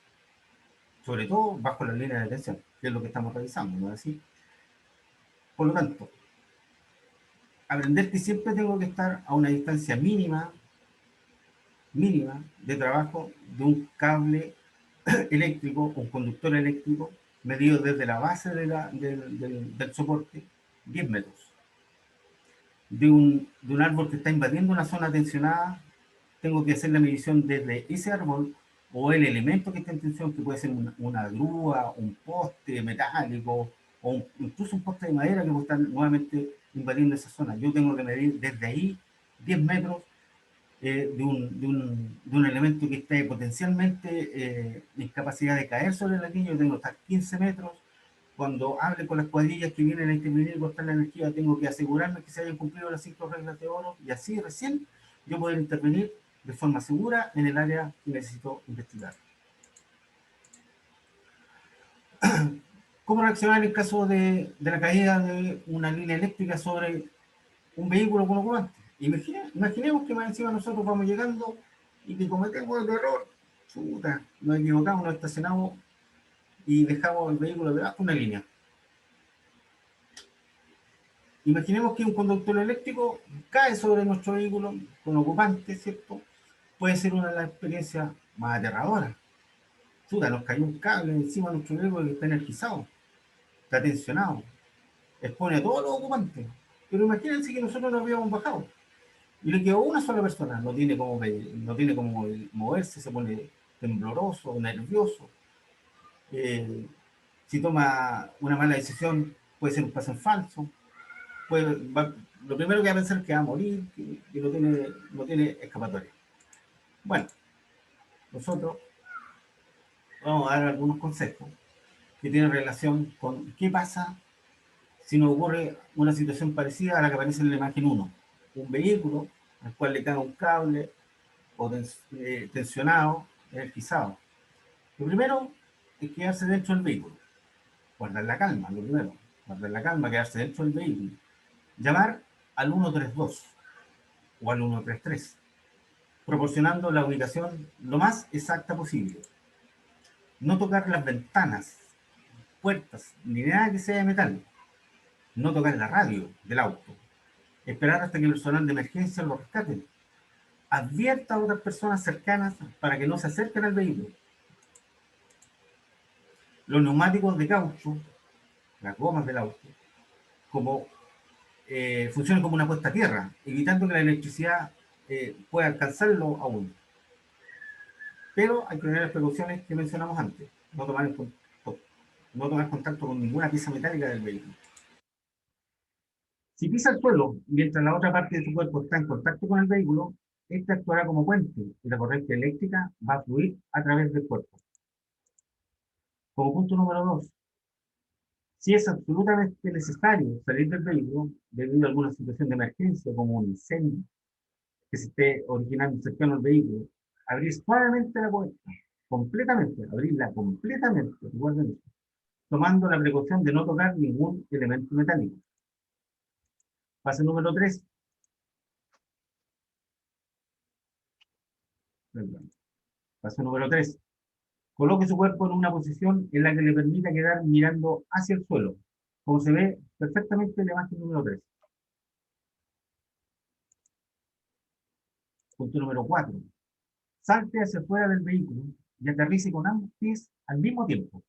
Sobre todo bajo la línea de tensión, que es lo que estamos realizando, ¿no es así? Por lo tanto, aprender que siempre tengo que estar a una distancia mínima de trabajo de un cable eléctrico, un conductor eléctrico, medido desde la base del soporte, 10 metros. De un árbol que está invadiendo una zona tensionada, tengo que hacer la medición desde ese árbol o el elemento que está en tensión, que puede ser una grúa, un poste metálico o incluso un poste de madera que puede estar nuevamente invadiendo esa zona. Yo tengo que medir desde ahí 10 metros de un elemento que esté potencialmente en capacidad de caer sobre la línea. Yo tengo que estar 15 metros cuando hable con las cuadrillas que vienen a intervenir y cortar la energía, tengo que asegurarme que se hayan cumplido las 5 reglas de oro y así recién yo poder intervenir de forma segura en el área que necesito investigar. ¿Cómo reaccionar en caso de la caída de una línea eléctrica sobre un vehículo con ocupante? Imaginemos que más encima nosotros vamos llegando y que cometemos el error. Chuta, nos equivocamos, nos estacionamos y dejamos el vehículo debajo de una línea. Imaginemos que un conductor eléctrico cae sobre nuestro vehículo con ocupante, ¿cierto? Puede ser una de las experiencias más aterradoras. Chuta, nos cayó un cable encima de nuestro vehículo que está energizado, está tensionado, expone a todos los ocupantes. Pero imagínense que nosotros nos habíamos bajado y le quedó una sola persona, no tiene como moverse, se pone tembloroso, nervioso. Eh, si toma una mala decisión, puede ser un paso en falso. Lo primero que va a pensar es que va a morir, que no tiene escapatoria. Bueno, nosotros vamos a dar algunos consejos que tienen relación con qué pasa si nos ocurre una situación parecida a la que aparece en la imagen 1. Un vehículo al cual le cae un cable o tensionado, energizado. Lo primero es quedarse dentro del vehículo. Guardar la calma, lo primero. Guardar la calma, quedarse dentro del vehículo. Llamar al 132 o al 133, proporcionando la ubicación lo más exacta posible. No tocar las ventanas, puertas, ni nada que sea de metal. No tocar la radio del auto. Esperar hasta que el personal de emergencia lo rescate. Advierta a otras personas cercanas para que no se acerquen al vehículo. Los neumáticos de caucho, las gomas del auto, como funcionan como una puesta a tierra, evitando que la electricidad pueda alcanzarlo aún. Pero hay que tener las precauciones que mencionamos antes. No tomar contacto con ninguna pieza metálica del vehículo. Si pisa el suelo mientras la otra parte de su cuerpo está en contacto con el vehículo, este actuará como puente y la corriente eléctrica va a fluir a través del cuerpo. Como punto número 2, si es absolutamente necesario salir del vehículo debido a alguna situación de emergencia como un incendio que se esté originando cercano al vehículo, abrir suavemente la puerta, abrirla completamente, recuerden eso, tomando la precaución de no tocar ningún elemento metálico. Fase número 3. Paso número 3. Coloque su cuerpo en una posición en la que le permita quedar mirando hacia el suelo, como se ve perfectamente en la imagen número 3. Punto número 4. Salte hacia afuera del vehículo y aterrice con ambos pies al mismo tiempo.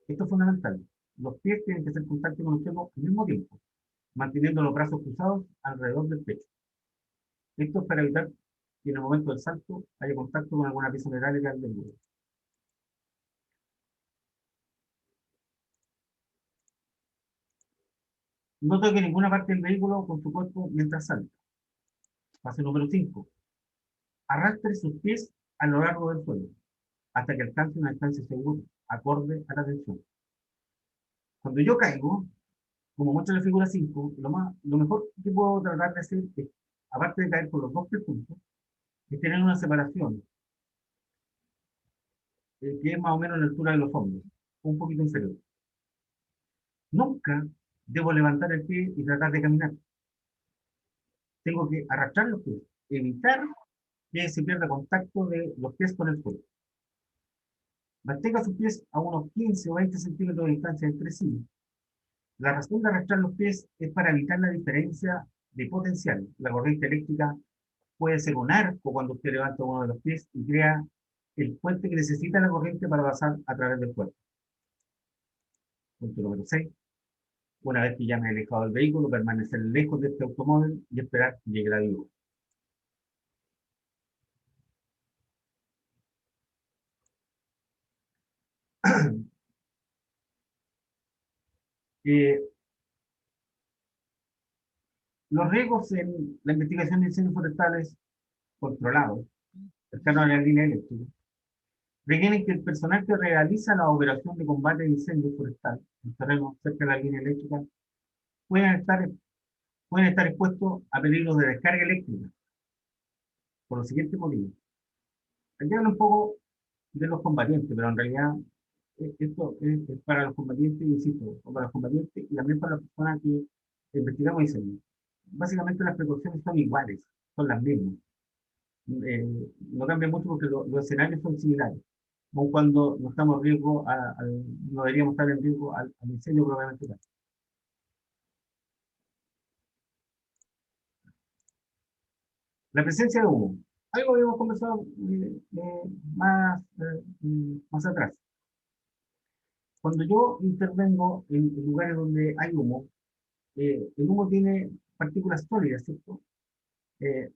Esto es fundamental. Los pies tienen que hacer contacto con el suelo al mismo tiempo, manteniendo los brazos cruzados alrededor del pecho. Esto es para evitar que en el momento del salto haya contacto con alguna pieza metálica del vehículo. No toque ninguna parte del vehículo con su cuerpo mientras salta. Paso número 5. Arrastre sus pies a lo largo del suelo hasta que alcance una distancia segura, acorde a la tensión. Cuando yo caigo, como muestra la figura 5, lo mejor que puedo tratar de hacer es, aparte de caer por los dos pies juntos, es tener una separación que es más o menos a la altura de los hombros, un poquito inferior. Nunca debo levantar el pie y tratar de caminar. Tengo que arrastrar los pies, evitar que se pierda contacto de los pies con el suelo. Mantenga sus pies a unos 15 o 20 centímetros de distancia entre sí. La razón de arrastrar los pies es para evitar la diferencia de potencial. La corriente eléctrica puede ser un arco cuando usted levanta uno de los pies y crea el puente que necesita la corriente para pasar a través del cuerpo. Punto número 6. Una vez que ya me he alejado del vehículo, permanecer lejos de este automóvil y esperar que llegue la vivo. Los riesgos en la investigación de incendios forestales controlados, cercanos a la línea eléctrica, requieren que el personal que realiza la operación de combate de incendios forestales en terrenos cerca de la línea eléctrica pueden estar expuestos a peligros de descarga eléctrica por los siguientes motivos. Aquí habla un poco de los combatientes, pero en realidad esto es para los combatientes, insisto, o para los combatientes y también para las personas que investigamos incendios. Básicamente las precauciones son iguales, son las mismas. No cambia mucho porque los escenarios son similares. Como cuando no estamos en riesgo, no deberíamos estar en riesgo al incendio probablemente tal. La presencia de humo. Algo que hemos conversado más atrás. Cuando yo intervengo en lugares donde hay humo, el humo tiene partículas sólidas, ¿cierto? Eh,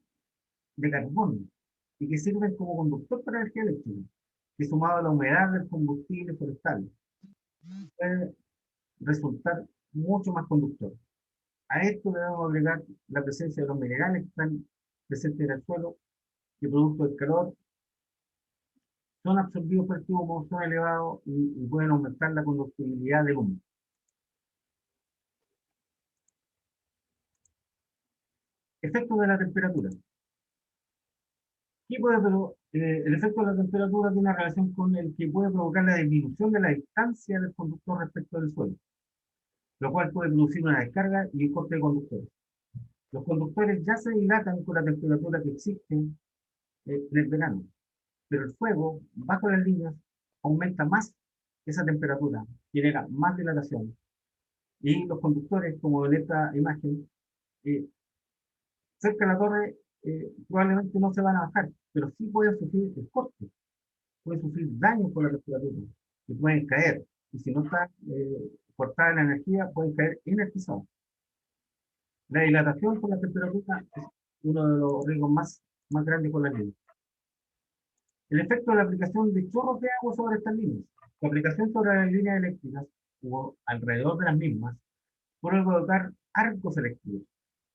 de carbón, y que sirven como conductor para la energía eléctrica, que sumado a la humedad del combustible forestal, puede resultar mucho más conductor. A esto debemos agregar la presencia de los minerales que están presentes en el suelo, que producto del calor son absorbidos por este humo, son elevados y pueden aumentar la conductibilidad del humo. Efecto de la temperatura. El efecto de la temperatura tiene una relación con el que puede provocar la disminución de la distancia del conductor respecto del suelo, lo cual puede producir una descarga y un corte de conductores. Los conductores ya se dilatan con la temperatura que existe en el verano, pero el fuego, bajo las líneas, aumenta más esa temperatura, genera más dilatación. Y los conductores, como en esta imagen, eh, cerca de la torre, probablemente no se van a bajar, pero sí pueden sufrir el corte, pueden sufrir daños por la temperatura, y pueden caer. Y si no está cortada la energía, pueden caer energizados. La dilatación por la temperatura es uno de los riesgos más grandes con la línea. El efecto de la aplicación de chorros de agua sobre estas líneas. La aplicación sobre las líneas eléctricas o alrededor de las mismas puede provocar arcos eléctricos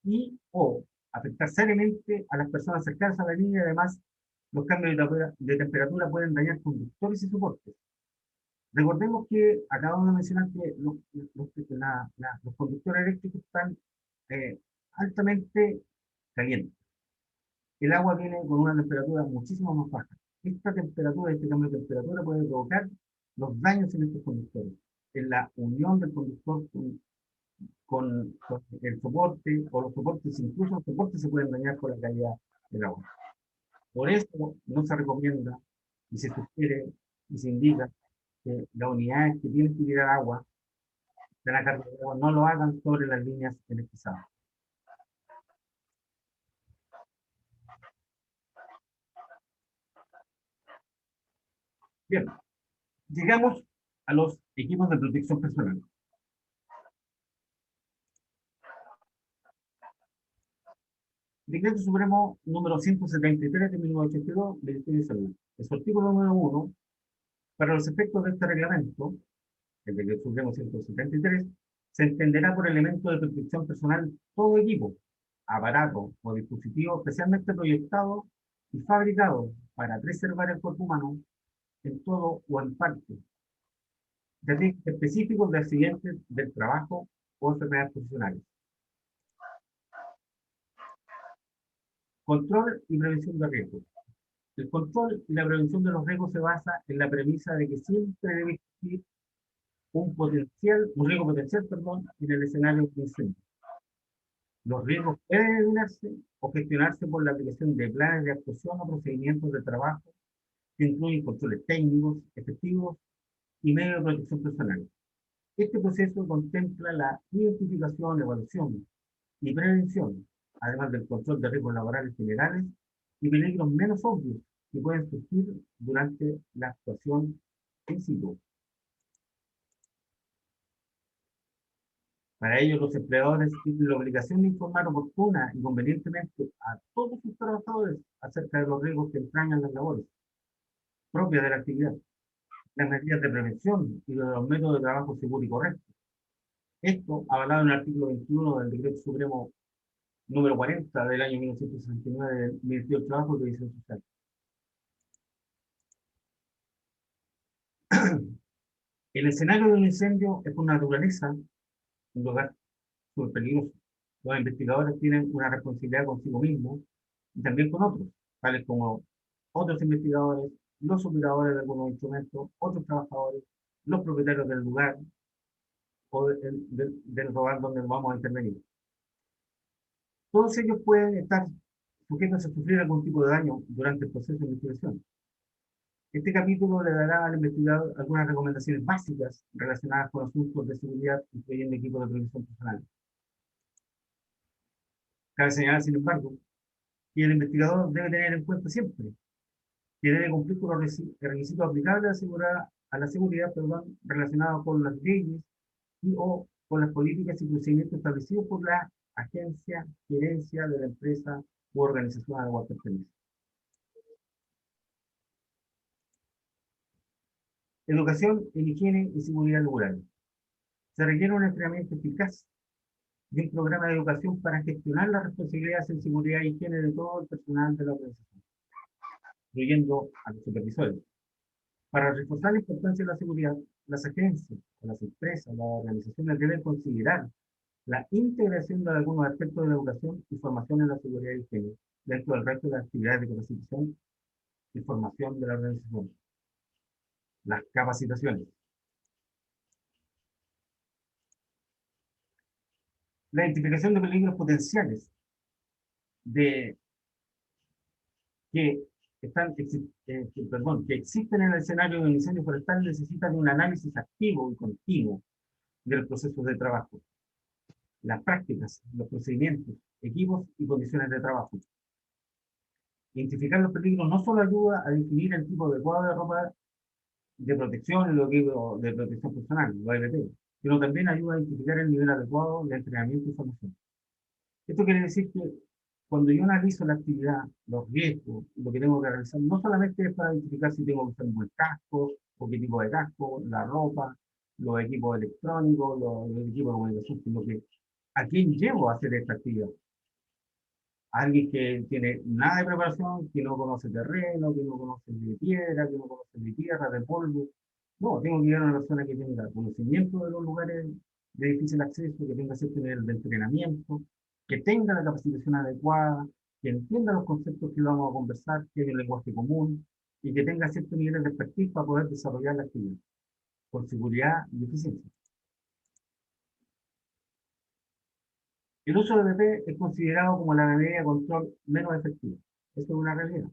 y o afectar seriamente a las personas cercanas a la línea. Además, los cambios de temperatura pueden dañar conductores y soportes. Recordemos que acabamos de mencionar que los conductores eléctricos están altamente calientes. El agua viene con una temperatura muchísimo más baja. Esta temperatura, este cambio de temperatura puede provocar los daños en estos conductores, en la unión del conductor con el soporte, o los soportes, incluso los soportes se pueden dañar por la calidad del agua. Por eso no se recomienda, y se sugiere, y se indica, que las unidades que tienen que tirar agua, de la carga de agua, no lo hagan sobre las líneas electrizadas. Bien, llegamos a los equipos de protección personal. Decreto Supremo número 173 de 1982 del Ministerio de Salud. En su artículo número 1, para los efectos de este reglamento, el Decreto Supremo 173, se entenderá por elemento de protección personal todo equipo, aparato o dispositivo especialmente proyectado y fabricado para preservar el cuerpo humano en todo o en parte, de riesgos específicos de accidentes del trabajo o enfermedades profesionales. Control y prevención de riesgos. El control y la prevención de los riesgos se basa en la premisa de que siempre debe existir un riesgo potencial, en el escenario de incendio. Los riesgos pueden eliminarse o gestionarse por la aplicación de planes de actuación o procedimientos de trabajo que incluyen controles técnicos, efectivos y medios de protección personal. Este proceso contempla la identificación, evaluación y prevención, además del control de riesgos laborales generales y peligros menos obvios que pueden surgir durante la actuación en situ. Para ello, los empleadores tienen la obligación de informar oportuna y convenientemente a todos sus trabajadores acerca de los riesgos que entrañan las labores propias de la actividad, las medidas de prevención y de los métodos de trabajo seguro y correcto. Esto avalado en el artículo 21 del Decreto Supremo número 40 del año 1969 del Ministerio del Trabajo y Previsión Social. El escenario de un incendio es por naturaleza un lugar súper peligroso. Los investigadores tienen una responsabilidad consigo mismos y también con otros, tales como otros investigadores, los operadores de algunos instrumentos, otros trabajadores, los propietarios del lugar o del lugar donde vamos a intervenir. Todos ellos pueden estar sujetos a sufrir algún tipo de daño durante el proceso de investigación. Este capítulo le dará al investigador algunas recomendaciones básicas relacionadas con asuntos de seguridad, incluyendo equipos de protección personal. Cabe señalar, sin embargo, que el investigador debe tener en cuenta siempre que debe cumplir con los requisitos aplicables a la seguridad relacionados con las leyes y o con las políticas y procedimientos establecidos por la agencia, gerencia de la empresa u organización a la cual pertenece. Educación en higiene y seguridad laboral. Se requiere un entrenamiento eficaz y un programa de educación para gestionar las responsabilidades en seguridad e higiene de todo el personal de la organización, incluyendo a los supervisores. Para reforzar la importancia de la seguridad, las agencias, las empresas, las organizaciones deben considerar la integración de algunos aspectos de la educación y formación en la seguridad y higiene dentro del resto de las actividades de capacitación y formación de la organización. Las capacitaciones. La identificación de peligros potenciales que existen en el escenario de un incendio forestal necesitan un análisis activo y continuo del proceso de trabajo, las prácticas, los procedimientos, equipos y condiciones de trabajo. Identificar los peligros no solo ayuda a definir el tipo adecuado de ropa de protección y los equipos de protección personal, los ABP, sino también ayuda a identificar el nivel adecuado de entrenamiento y formación. Esto quiere decir que cuando yo analizo la actividad, los riesgos, lo que tengo que realizar, no solamente es para identificar si tengo que usar un buen casco, o qué tipo de casco, la ropa, los equipos electrónicos, los equipos de comunicación, sino que a quién llevo a hacer esta actividad. Alguien que tiene nada de preparación, que no conoce terreno, que no conoce de piedra, que no conoce de tierra, de polvo. No, tengo que ir a una persona que tenga conocimiento de los lugares de difícil acceso, que tenga cierto nivel de entrenamiento, que tenga la capacitación adecuada, que entienda los conceptos que vamos a conversar, que haya un lenguaje común y que tenga cierto nivel de expertise para poder desarrollar la actividad con seguridad y eficiencia. El uso de BP es considerado como la medida de control menos efectiva. Esto es una realidad.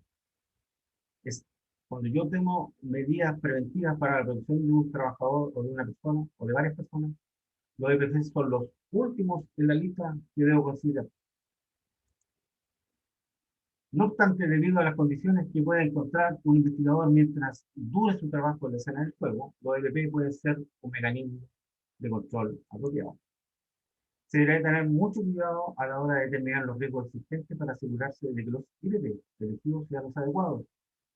Es cuando yo tengo medidas preventivas para la protección de un trabajador o de una persona o de varias personas, los EPC son los últimos en la lista que debo considerar. No obstante, debido a las condiciones que puede encontrar un investigador mientras dure su trabajo en la escena del juego, los EPP pueden ser un mecanismo de control apropiado. Se debe tener mucho cuidado a la hora de determinar los riesgos existentes para asegurarse de que los IPP elegidos sean los adecuados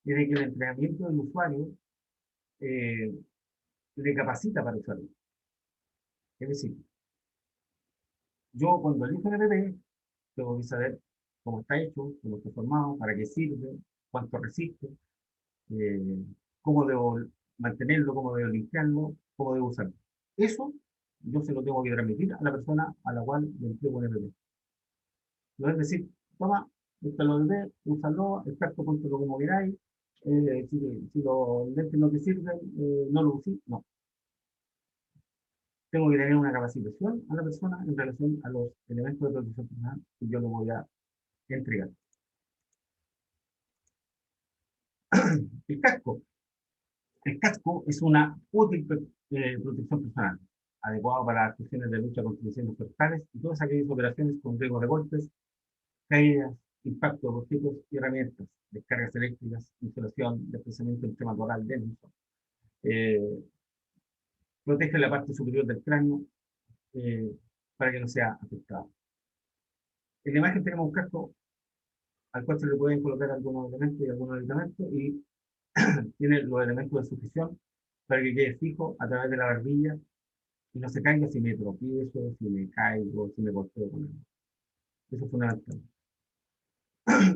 y de que el entrenamiento del usuario le capacita para usarlo. Es decir, yo cuando elijo un EPP tengo que saber cómo está hecho, cómo está formado, para qué sirve, cuánto resiste, eh, cómo debo mantenerlo, cómo debo limpiarlo, cómo debo usarlo. Eso yo se lo tengo que transmitir a la persona a la cual le entrego un EPP. No es decir, toma, esto lo ve, úsalo, extracto, póntelo como queráis, si los lentes no te sirven, no lo usé, no. Tengo que tener una capacitación a la persona en relación a los elementos de protección personal que yo le voy a entregar. El casco. El casco es una útil protección personal, adecuado para las acciones de lucha contra incendios forestales y todas aquellas operaciones con riesgo de golpes, caídas, impacto de objetos y herramientas, descargas eléctricas, insolación, desplazamiento del tema toral denso. Protege la parte superior del cráneo para que no sea afectada. En la imagen tenemos un casco al cual se le pueden colocar algunos elementos y algunos aditamentos y tiene los elementos de sujeción para que quede fijo a través de la barbilla y no se caiga si me tropiezo, si me caigo, si me golpeo con él. Eso es fundamental.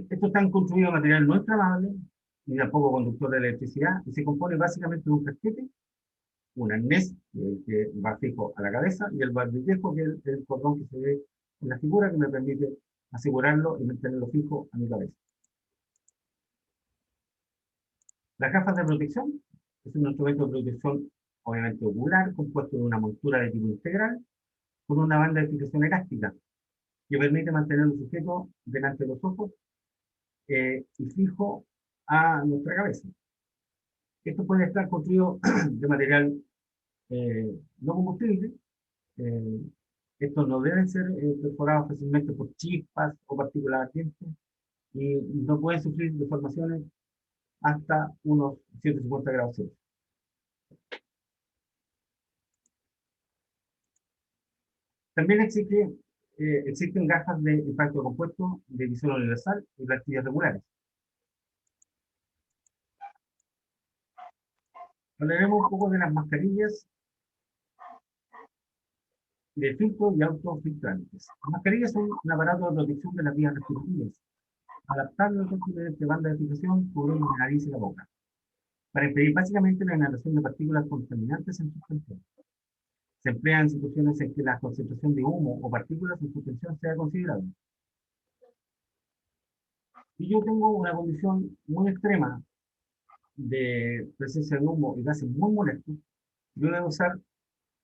Estos están construidos de material no inflamable, ni tampoco conductor de electricidad, y se compone básicamente de un casquete un arnés que va fijo a la cabeza y el barbillejo, que es el cordón que se ve en la figura, que me permite asegurarlo y mantenerlo fijo a mi cabeza. Las gafas de protección es un instrumento de protección obviamente ocular, compuesto de una montura de tipo integral con una banda de fijación elástica que permite mantener el sujeto delante de los ojos y fijo a nuestra cabeza. Esto puede estar construido de material no combustible. Eh, Estos no deben ser perforados fácilmente por chispas o partículas ardientes y no pueden sufrir deformaciones hasta unos 150 grados Celsius. También existen gafas de impacto compuesto de visión universal y plantillas regulares. Hablaremos un poco de las mascarillas de filtro y autofiltrantes. Las mascarillas son un aparato de protección de las vías respiratorias, adaptable a diferentes bandas de fijación cubriendo la nariz y la boca, para impedir básicamente la inhalación de partículas contaminantes en suspensión. Se emplea en situaciones en que la concentración de humo o partículas en suspensión sea considerable. Si yo tengo una condición muy extrema de presencia de humo y gases muy molestos, yo debo usar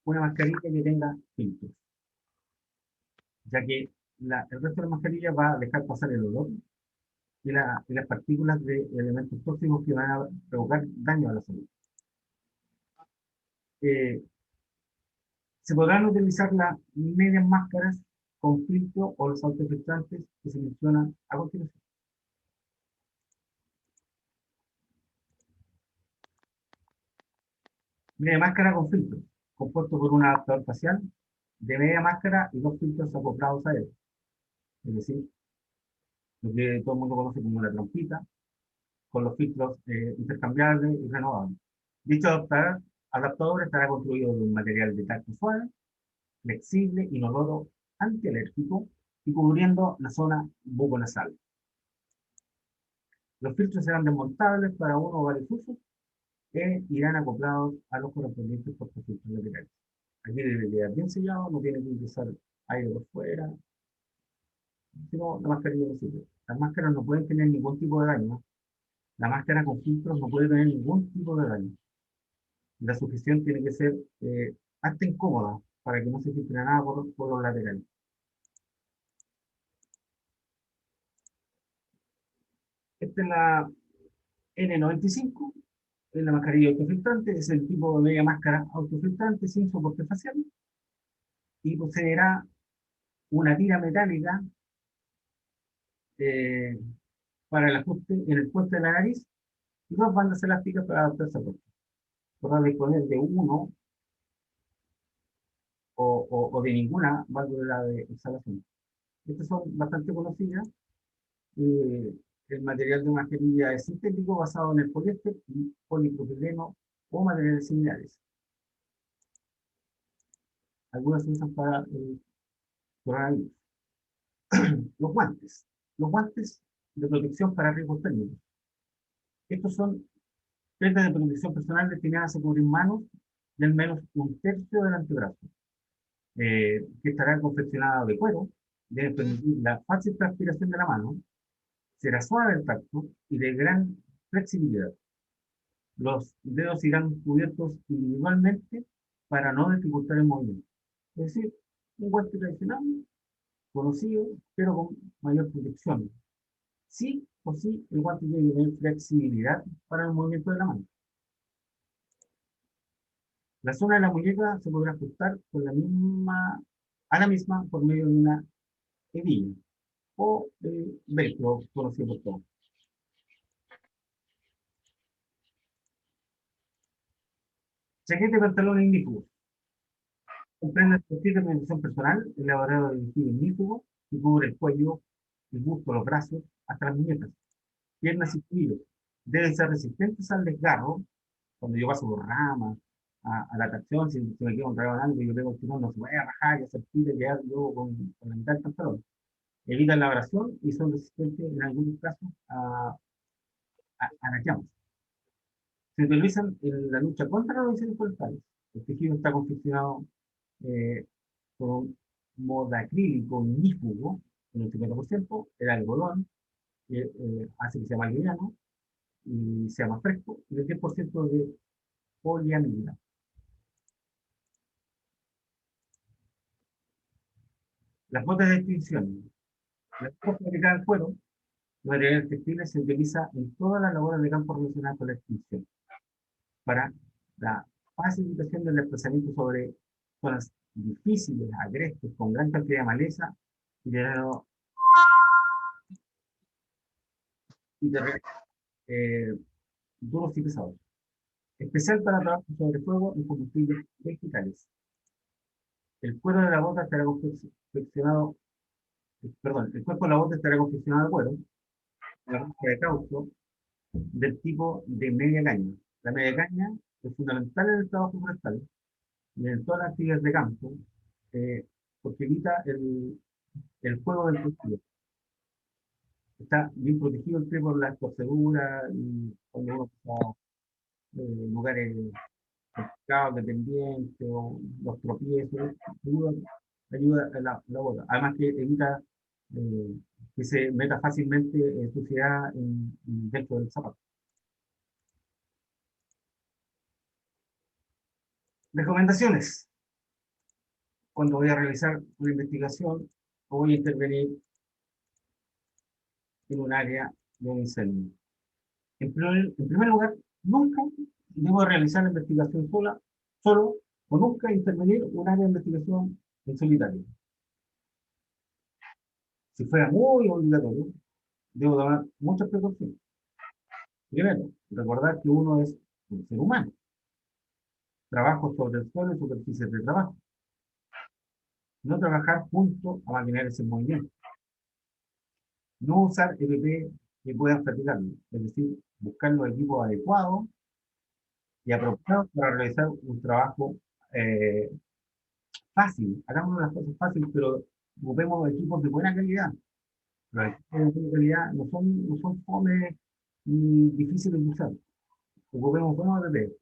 una mascarilla que tenga filtros, ya que el resto de la mascarilla va a dejar pasar el olor y las partículas de elementos tóxicos que van a provocar daño a la salud. Se podrán utilizar las medias máscaras con filtro o los autofiltrantes que se mencionan a continuación. Media máscara con filtro, compuesto por un adaptador facial de media máscara y dos filtros acoplados a él. Es decir, lo que todo el mundo conoce como una trompita, con los filtros intercambiables y renovables. Dicho adaptador estará construido de un material de tacto suave, flexible, inoloro, antialérgico y cubriendo la zona buconasal. Los filtros serán desmontables para uno o varios usos e irán acoplados a los correspondientes portafiltros laterales. Aquí debe quedar bien sellado, no tiene que ingresar aire por fuera, sino la mascarilla no sirve. Las máscaras no pueden tener ningún tipo de daño. La máscara con filtros no puede tener ningún tipo de daño. La sujeción tiene que ser hasta incómoda para que no se filtre nada por los laterales. Esta es la N95, es la mascarilla autofiltrante, es el tipo de media máscara autofiltrante sin soporte facial y poseerá una tira metálica eh, para el ajuste en el puente de la nariz y dos bandas elásticas para adaptar soporte. Podrá disponer de uno o de ninguna válvula de exhalación. Estas son bastante conocidas. El material de mascarilla es sintético basado en el poliéster y polipropileno o materiales similares. Algunas se usan para el coronavirus. Los guantes. Los guantes de protección para riesgos térmicos. Estos son prendas de protección personal destinadas a cubrir manos de al menos un tercio del antebrazo, que estará confeccionado de cuero, debe permitir la fácil transpiración de la mano, será suave el tacto y de gran flexibilidad. Los dedos irán cubiertos individualmente para no dificultar el movimiento. Es decir, un guante tradicional, conocido, pero con mayor protección. Sí o sí, el guante tiene que tener flexibilidad para el movimiento de la mano. La zona de la muñeca se podrá ajustar con a la misma por medio de una hebilla o velcro, conocido por todos. Chaqueta de pantalón ignífugo. Comprende el estilo de protección personal, elaborado de vestido ignífugo, que cubre el cuello, el busto, los brazos, hasta las muñecas, piernas y tobillos. Deben ser resistentes al desgarro, cuando yo paso por ramas, a la tracción, si me quedo enredado en algo y yo veo que no se vaya a rajar y hacer tira y quedar yo con la mitad del pantalón. Evitan la abrasión y son resistentes en algunos casos a las llamas. Se utilizan en la lucha contra las lesiones forestales, El tejido está confeccionado con un modacrílico ignífugo, en un 50%, el algodón, que hace que sea más liviano y sea más fresco, y el 10% de poliamida. Las botas de extinción. Las botas fabricadas en cuero, los materiales textiles se utiliza en todas las labores de campo relacionadas con la extinción, para la facilitación del desplazamiento sobre zonas difíciles, agrestes, con gran cantidad de maleza y terreno y terreno duros y pesados. Especial para trabajo sobre fuego y combustibles vegetales. El cuero de la bota estará confeccionado, perdón, el cuerpo de la bota estará confeccionado de cuero, la ropa de caucho, del tipo de media caña. La media caña es fundamental en el trabajo forestal y en todas las actividades de campo, eh, porque evita el fuego del cultivo. Está bien protegido el pie por las torceduras y cuando uno está en lugares complicados, dependientes o los tropiezos, ayuda a la bota. Además que evita que se meta fácilmente suciedad dentro del zapato. Recomendaciones. Cuando voy a realizar una investigación o voy a intervenir en un área de un incendio. En primer lugar, nunca debo realizar la investigación solo, o nunca intervenir en un área de investigación en solitario. Si fuera muy obligatorio, debo tomar muchas precauciones. Primero, recordar que uno es un ser humano. Trabajo sobre el suelo y superficies de trabajo. No trabajar junto a maquinarias en movimiento. No usar EPP que puedan fatigarlo, es decir, buscar los equipos adecuados y apropiados para realizar un trabajo fácil. Hagamos las cosas fáciles, pero ocupemos equipos de buena calidad. Los equipos de buena calidad no son fomes ni difíciles de usar. Ocupemos buenos EPP.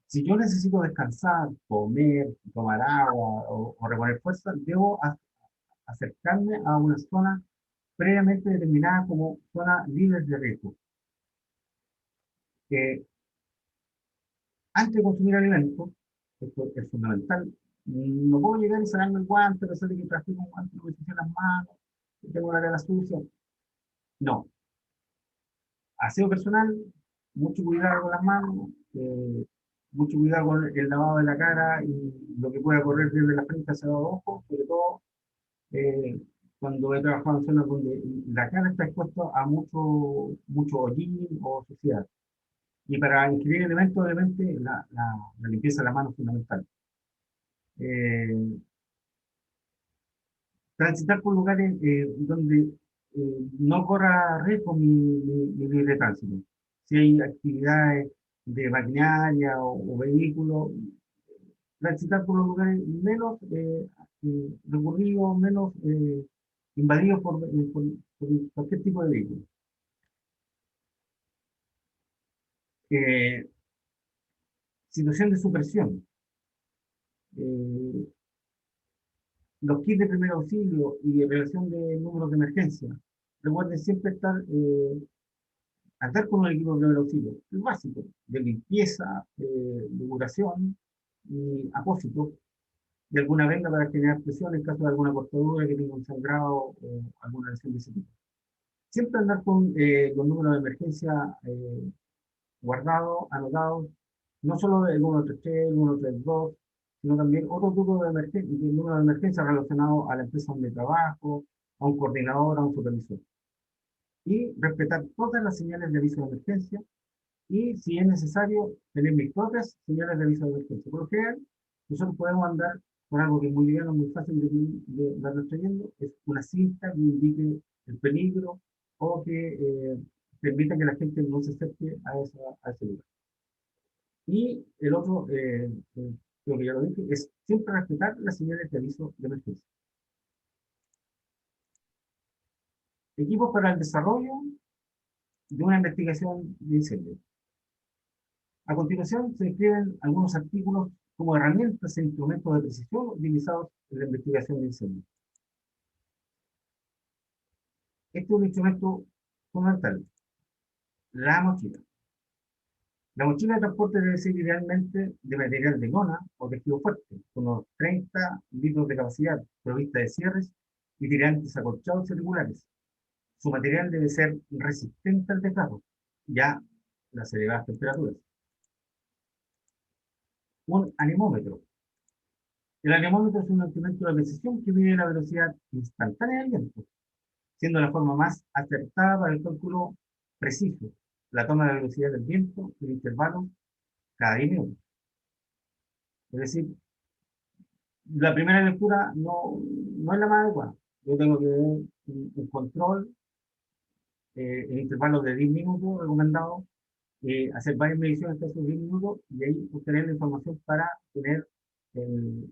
Si yo necesito descansar, comer, tomar agua o reponer fuerza, debo acercarme a una zona previamente determinada como zona libre de riesgo. Antes de consumir alimentos, esto es fundamental, no puedo llegar y sacarme el guante, a pesar de que traje un guante, no me ensucié las manos, que tengo la cara sucia. No. Aseo personal, mucho cuidado con las manos, mucho cuidado con el lavado de la cara y lo que pueda correr desde la frente hacia los ojos, sobre todo eh, cuando he trabajado en zonas donde la cara está expuesta a mucho hollín o suciedad. Y para ingerir elementos, obviamente, la limpieza de la mano es fundamental. Eh, Transitar por lugares donde no corra riesgo mi libre tránsito. Si hay actividades de maquinaria o vehículos, transitar por los lugares menos recurridos, menos invadidos por cualquier tipo de vehículo. Situación de supresión. Los kits de primer auxilio y relación de números de emergencia. Recuerden siempre andar con un equipo de primer auxilio, el básico, de limpieza, depuración y apósito, de alguna venda para generar presión en caso de alguna cortadura que tenga un sangrado o alguna lesión de ese tipo. Siempre andar con los números de emergencia guardados, anotados, no solo el 133, el 132, sino también otro tipo de número de emergencia relacionado a la empresa donde trabajo, a un coordinador, a un supervisor. Y respetar todas las señales de aviso de emergencia y, si es necesario, tener mis propias señales de aviso de emergencia. Por lo general, nosotros podemos andar con algo que es muy liviano, muy fácil de andar trayendo, es una cinta que indique el peligro o que permita que la gente no se acerque a ese lugar. Y el otro, lo que ya lo dije, es siempre respetar las señales de aviso de emergencia. Equipos para el desarrollo de una investigación de incendio. A continuación se describen algunos artículos como herramientas e instrumentos de precisión utilizados en la investigación de incendios. Este es un instrumento fundamental, la mochila. La mochila de transporte debe ser idealmente de material de lona o tejido fuerte, con unos 30 litros de capacidad, provista de cierres y tirantes acolchados y regulares. Su material debe ser resistente al desgaste, ya las elevadas temperaturas. Un anemómetro. El anemómetro es un instrumento de precisión que mide la velocidad instantánea del viento, siendo la forma más acertada para el cálculo preciso, la toma de velocidad del viento en intervalos cada 10 minutos. Es decir, la primera lectura no es la más adecuada. Yo tengo que ver un control en intervalos de 10 minutos recomendado, hacer varias mediciones de esos 10 minutos y ahí obtener la información para tener el,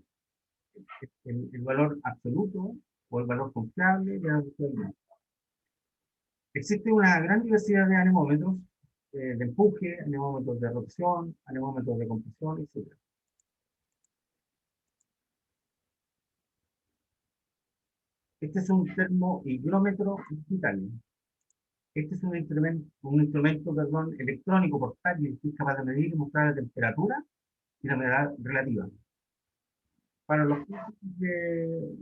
el valor absoluto o el valor confiable de la velocidad del viento. Existe una gran diversidad de anemómetros de empuje, anemómetros de rotación, anemómetros de compresión, etc. Este es un termohigrómetro digital. Este es un instrumento electrónico portátil que es capaz de medir y mostrar la temperatura y la humedad relativa. Para los que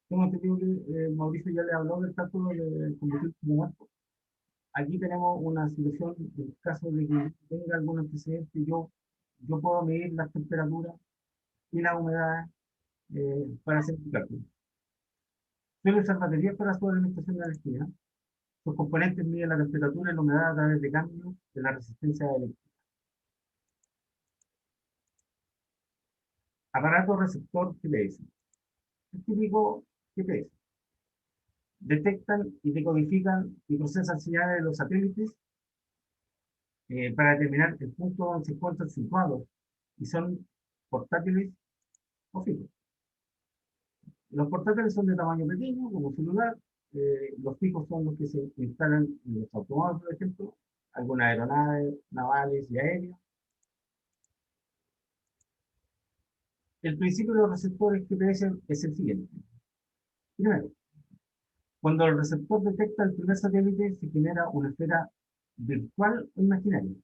tengo entendido que Mauricio ya le habló del cálculo del combustible muerto. Aquí tenemos una situación, en el caso de que tenga algún antecedente, yo puedo medir las temperaturas y la humedad para hacer el cálculo. Suele usar baterías para su alimentación de energía. Sus componentes miden la temperatura y la humedad a través de cambios de la resistencia eléctrica. Aparato receptor GPS. El típico GPS. Detectan y decodifican y procesan señales de los satélites para determinar el punto donde se encuentran situados y son portátiles o fijos. Los portátiles son de tamaño pequeño, como celular. Los fijos son los que se instalan en los automóviles, por ejemplo, algunas aeronaves, navales y aéreas. El principio de los receptores GPS es el siguiente. Primero, cuando el receptor detecta el primer satélite, se genera una esfera virtual o imaginaria,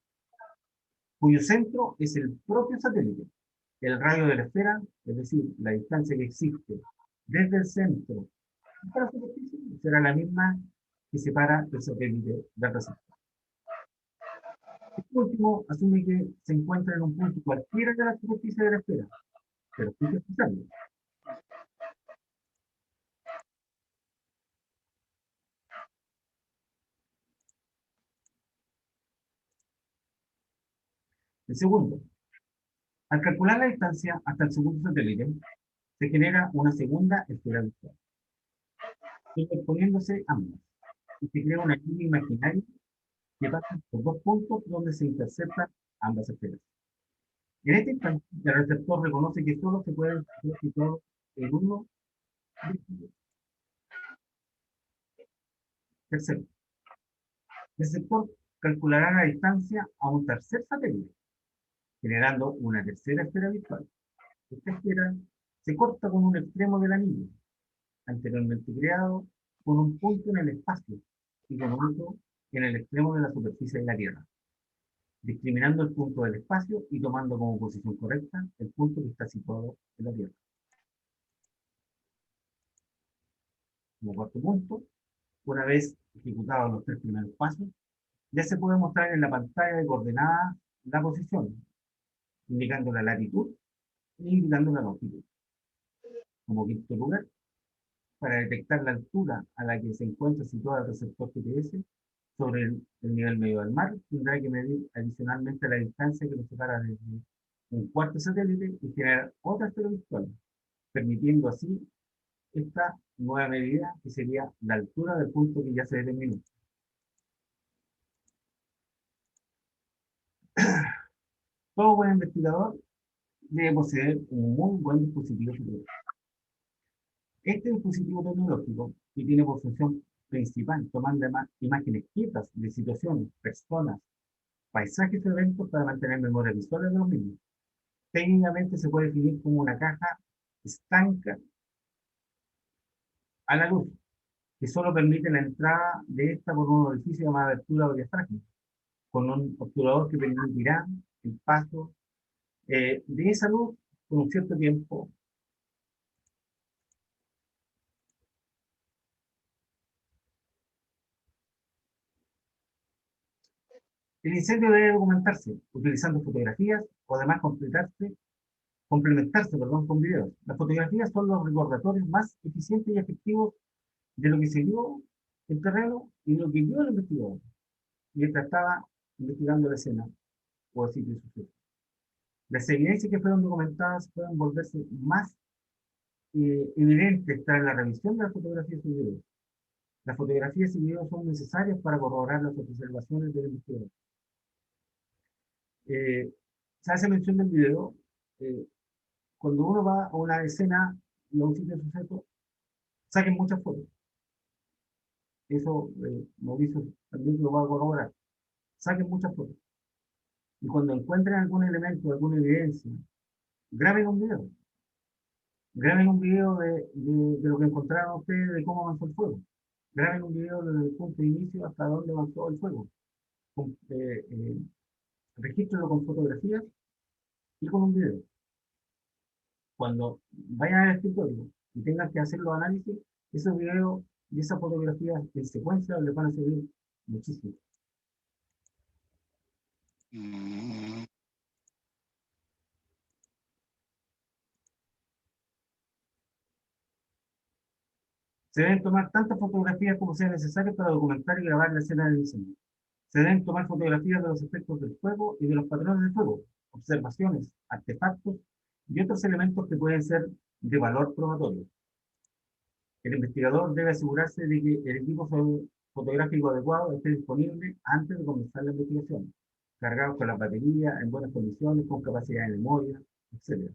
cuyo centro es el propio satélite. El radio de la esfera, es decir, la distancia que existe desde el centro hasta la superficie, será la misma que separa el satélite del receptor. Este último asume que se encuentra en un punto cualquiera de la superficie de la esfera, pero estoy escuchando. El segundo, al calcular la distancia hasta el segundo satélite, se genera una segunda esfera virtual, interponiéndose ambas, y se crea una línea imaginaria que pasa por dos puntos donde se interceptan ambas esferas. En este instante, el receptor reconoce que solo se puede ser situado en uno de ellos. Tercero, el receptor calculará la distancia a un tercer satélite, generando una tercera esfera virtual. Esta esfera se corta con un extremo del anillo, anteriormente creado, con un punto en el espacio y con otro en el extremo de la superficie de la Tierra, discriminando el punto del espacio y tomando como posición correcta el punto que está situado en la Tierra. Como cuarto punto, una vez ejecutados los tres primeros pasos, ya se puede mostrar en la pantalla de coordenadas la posición, indicando la latitud e indicando la longitud. Como quinto lugar, para detectar la altura a la que se encuentra situado el receptor GPS sobre el nivel medio del mar, tendrá que medir adicionalmente la distancia que lo separa desde un cuarto satélite y generar otra esfera virtual, permitiendo así esta nueva medida que sería la altura del punto que ya se determinó. Todo buen investigador debe poseer un muy buen dispositivo fotográfico. Este dispositivo tecnológico, que tiene por función principal tomar imágenes quietas de situaciones, personas, paisajes o eventos para mantener memoria visual de los mismos. Técnicamente se puede definir como una caja estanca a la luz, que solo permite la entrada de esta por un orificio llamado abertura o diafragma, con un obturador que permitirá el paso de esa luz por un cierto tiempo. El incendio debe documentarse utilizando fotografías o además complementarse con videos. Las fotografías son los recordatorios más eficientes y efectivos de lo que se vio en terreno y lo que vio el investigador mientras estaba investigando la escena o el sitio de suceso. Las evidencias que fueron documentadas pueden volverse más evidentes tras la revisión de las fotografías y videos. Las fotografías y videos son necesarias para corroborar las observaciones del investigador. Se hace mención del video. Cuando uno va a una escena y a un sitio de suceso, saquen muchas fotos. Eso Mauricio también lo va a corroborar. Saquen muchas fotos. Y cuando encuentren algún elemento, alguna evidencia, graben un video. Graben un video de lo que encontraron ustedes, de cómo avanzó el fuego. Graben un video desde el punto de inicio hasta dónde avanzó el fuego. Regístrenlo con fotografías y con un video. Cuando vayan al escritorio y tengan que hacer los análisis, esos videos y esas fotografías en secuencia les van a servir muchísimo. Se deben tomar tantas fotografías como sea necesario para documentar y grabar la escena del incendio. Se deben tomar fotografías de los efectos del fuego y de los patrones del fuego, observaciones, artefactos y otros elementos que pueden ser de valor probatorio. El investigador debe asegurarse de que el equipo fotográfico adecuado esté disponible antes de comenzar la investigación, cargado con la batería, en buenas condiciones, con capacidad de memoria, etc.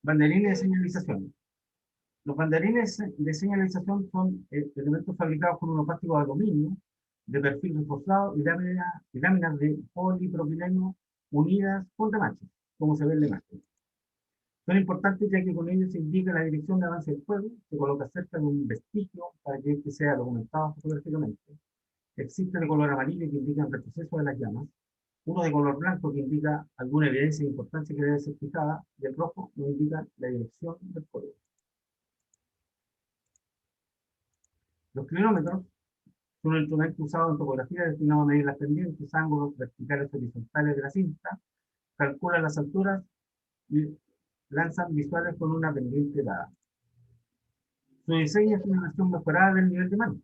Banderines de señalización. Los banderines de señalización son elementos fabricados con unos plásticos de aluminio de perfil reforzado y láminas de polipropileno unidas con remaches, como se ve en la imagen. Son importantes ya que con ellos se indica la dirección de avance del fuego, se coloca cerca de un vestigio para que este sea documentado fotográficamente. Existe de color amarillo que indica el retroceso de las llamas, uno de color blanco que indica alguna evidencia de importancia que debe ser fijada, y el rojo que indica la dirección del fuego. Los clinómetros son un instrumento usado en topografía destinado a medir las pendientes, ángulos verticales y horizontales de la cinta, calculan las alturas y lanzan visuales con una pendiente dada. Su diseño es una versión mejorada del nivel de mano.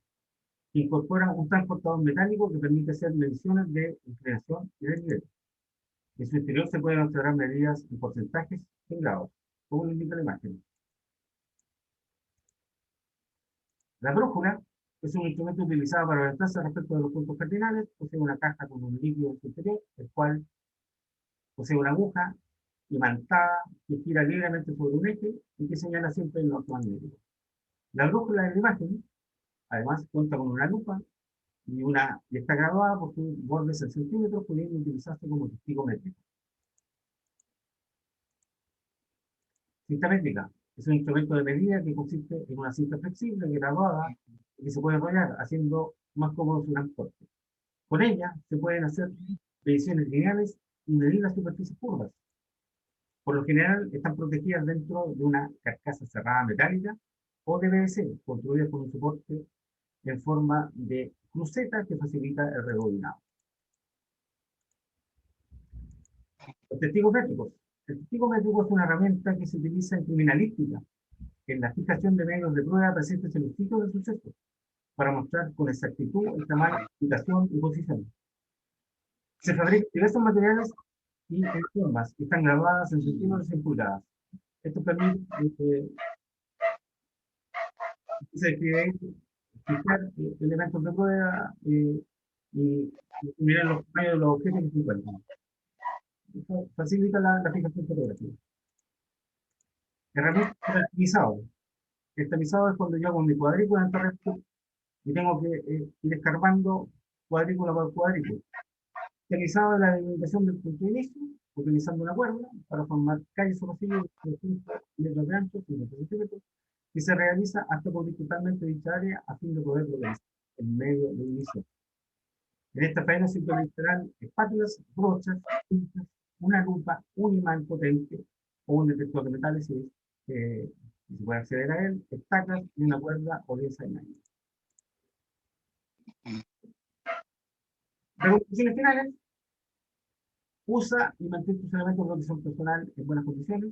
Incorpora un transportador metálico que permite hacer mediciones de inclinación y de nivel. En su interior se pueden observar medidas en porcentajes en grados, como indica la imagen. La brújula es un instrumento utilizado para orientarse respecto de los puntos cardinales. Posee una caja con un líquido en su interior, el cual posee una aguja imantada que gira libremente sobre un eje y que señala siempre el norte magnético. La brújula de la imagen, además, cuenta con una lupa y está graduada por sus bordes en centímetros, pudiendo utilizarse como testigo métrico. Cinta métrica es un instrumento de medida que consiste en una cinta flexible, graduada, y que se puede enrollar, haciendo más cómodo su transporte. Con ella se pueden hacer mediciones lineales y medir las superficies curvas. Por lo general están protegidas dentro de una carcasa cerrada metálica o de PVC, construida con un soporte en forma de cruceta que facilita el rebobinado. Los testigos métricos. El testigo métrico es una herramienta que se utiliza en criminalística, en la fijación de medios de prueba presentes en los sitios de suceso, para mostrar con exactitud el tamaño, ubicación y posición. Se fabrican diversos materiales y en formas que están grabadas en centímetros y en pulgadas. Esto permite fijar elementos de prueba y mirar los tamaños de los objetos que se encuentran. Esto facilita la fijación fotográfica. Herramienta para el tamizado. El tamizado es cuando yo hago mi cuadrícula en terrestre y tengo que ir escarbando cuadrícula por cuadrícula. Realizaba la delimitación del punto de inicio, utilizando una cuerda para formar calles o pasillos de 5 metros de ancho, 50 centímetros, y se realiza hasta cubrir totalmente dicha área a fin de poder localizar el medio de inicio. En esta faena se utilizarán espátulas, brochas, pinzas, una lupa, un imán potente o un detector de metales si se puede acceder a él, estacas y una cuerda o lienza de nylon. Recomendaciones finales. Usa y mantén tus elementos de protección personal en buenas condiciones,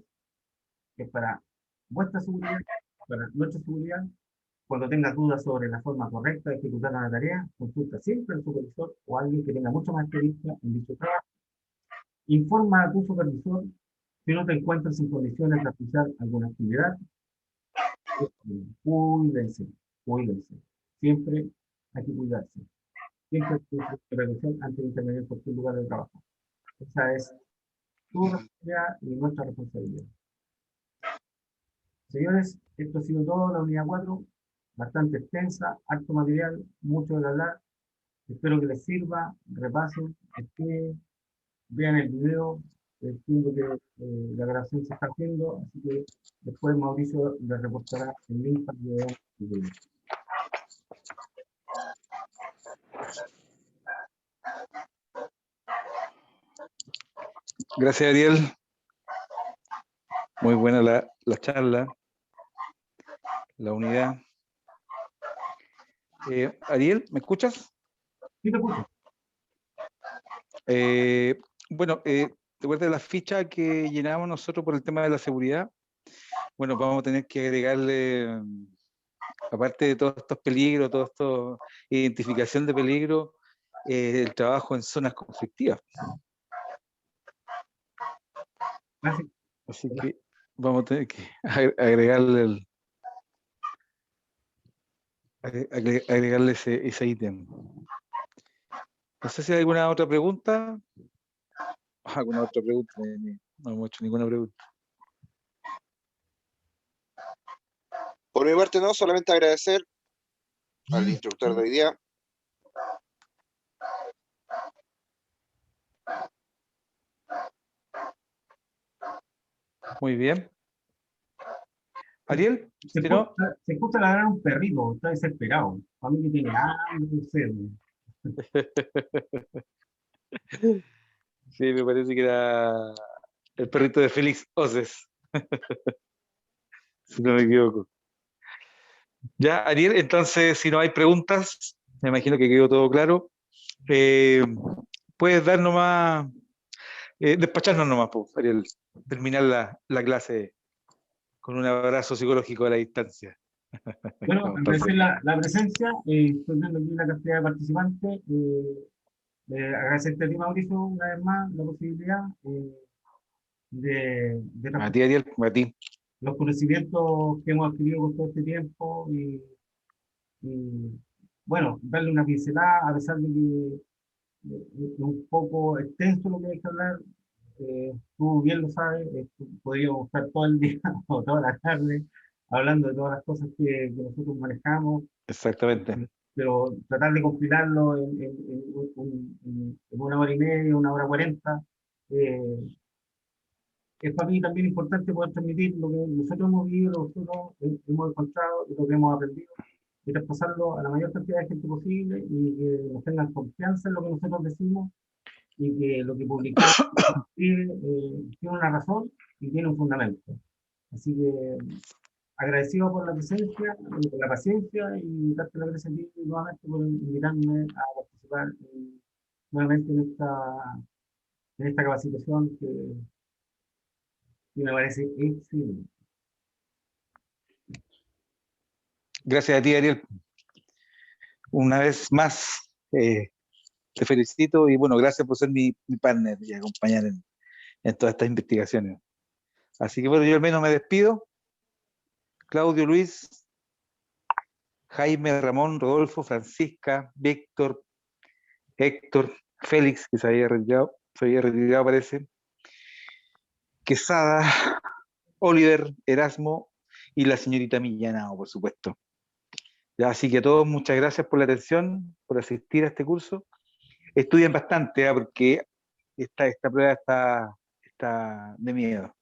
que es para vuestra seguridad, para nuestra seguridad. Cuando tengas dudas sobre la forma correcta de ejecutar una tarea, consulta siempre al supervisor o a alguien que tenga mucha más experiencia en dicho trabajo. Informa a tu supervisor si no te encuentras en condiciones de realizar alguna actividad. Cuídense, cuídense. Siempre hay que cuidarse. Siempre hay que prevención antes de intervenir por tu lugar de trabajo. Esa es tu responsabilidad y nuestra responsabilidad. Señores, esto ha sido todo, la unidad 4, bastante extensa, harto material, mucho de hablar. Espero que les sirva, repasen, vean el video, entiendo que la grabación se está haciendo, así que después Mauricio les reportará el link para que vean el video. Gracias, Ariel. Muy buena la charla, la unidad. Ariel, ¿me escuchas? Sí, te escucho. Bueno, ¿te acuerdas de la ficha que llenamos nosotros por el tema de la seguridad? Bueno, vamos a tener que agregarle, aparte de todos estos peligros, todo esto, identificación de peligro, el trabajo en zonas conflictivas. Gracias. Así que vamos a tener que agregarle ese ítem. No sé si hay alguna otra pregunta. ¿Alguna otra pregunta? No hemos hecho ninguna pregunta. Por mi parte no, solamente agradecer al instructor de hoy día. Muy bien. Ariel, Se si no, escucha ladrar un perrito, está desesperado. Para mí que tiene hambre, no sé. sí, me parece que era el perrito de Félix Oces, si no me equivoco. Ya, Ariel, entonces, si no hay preguntas, me imagino que quedó todo claro. Puedes dar nomás, despacharnos nomás, pues, Ariel, terminar la clase con un abrazo psicológico a la distancia. Bueno, Como están agradecer siempre. la presencia, estoy viendo aquí la cantidad de participantes. Agradecerte a ti, Mauricio, una vez más, la posibilidad de A ti, Ariel, a ti. los conocimientos que hemos adquirido con todo este tiempo y, bueno, darle una pincelada, a pesar de que es un poco extenso lo que hay que hablar. Tú bien lo sabes, podríamos estar todo el día o toda la tarde hablando de todas las cosas que nosotros manejamos, Exactamente. pero tratar de compilarlo en una hora y media, una hora 40, es para mí también importante poder transmitir lo que nosotros hemos vivido, lo que nosotros hemos encontrado y lo que hemos aprendido, y traspasarlo a la mayor cantidad de gente posible y que nos tengan confianza en lo que nosotros decimos y que lo que publicamos tiene una razón y tiene un fundamento. Así que agradecido por la presencia, por la paciencia y darte la gracias a ti nuevamente por invitarme a participar nuevamente en esta capacitación que me parece excelente. Gracias a ti, Ariel. Una vez más, te felicito y bueno, gracias por ser mi partner y acompañar en todas estas investigaciones. Así que bueno, yo al menos me despido. Claudio, Luis, Jaime, Ramón, Rodolfo, Francisca, Víctor, Héctor, Félix, que se había retirado parece, Quesada, Oliver, Erasmo y la señorita Millanao, por supuesto. Ya, así que a todos, muchas gracias por la atención, por asistir a este curso. Estudien bastante, porque esta prueba está de miedo.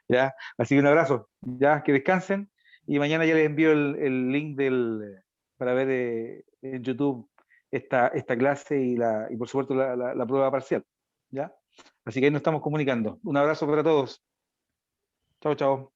¿Ya? Así que un abrazo, ya, que descansen, y mañana ya les envío el link para ver en YouTube esta clase y por supuesto la prueba parcial, ¿ya? Así que ahí nos estamos comunicando. Un abrazo para todos. Chao, chao.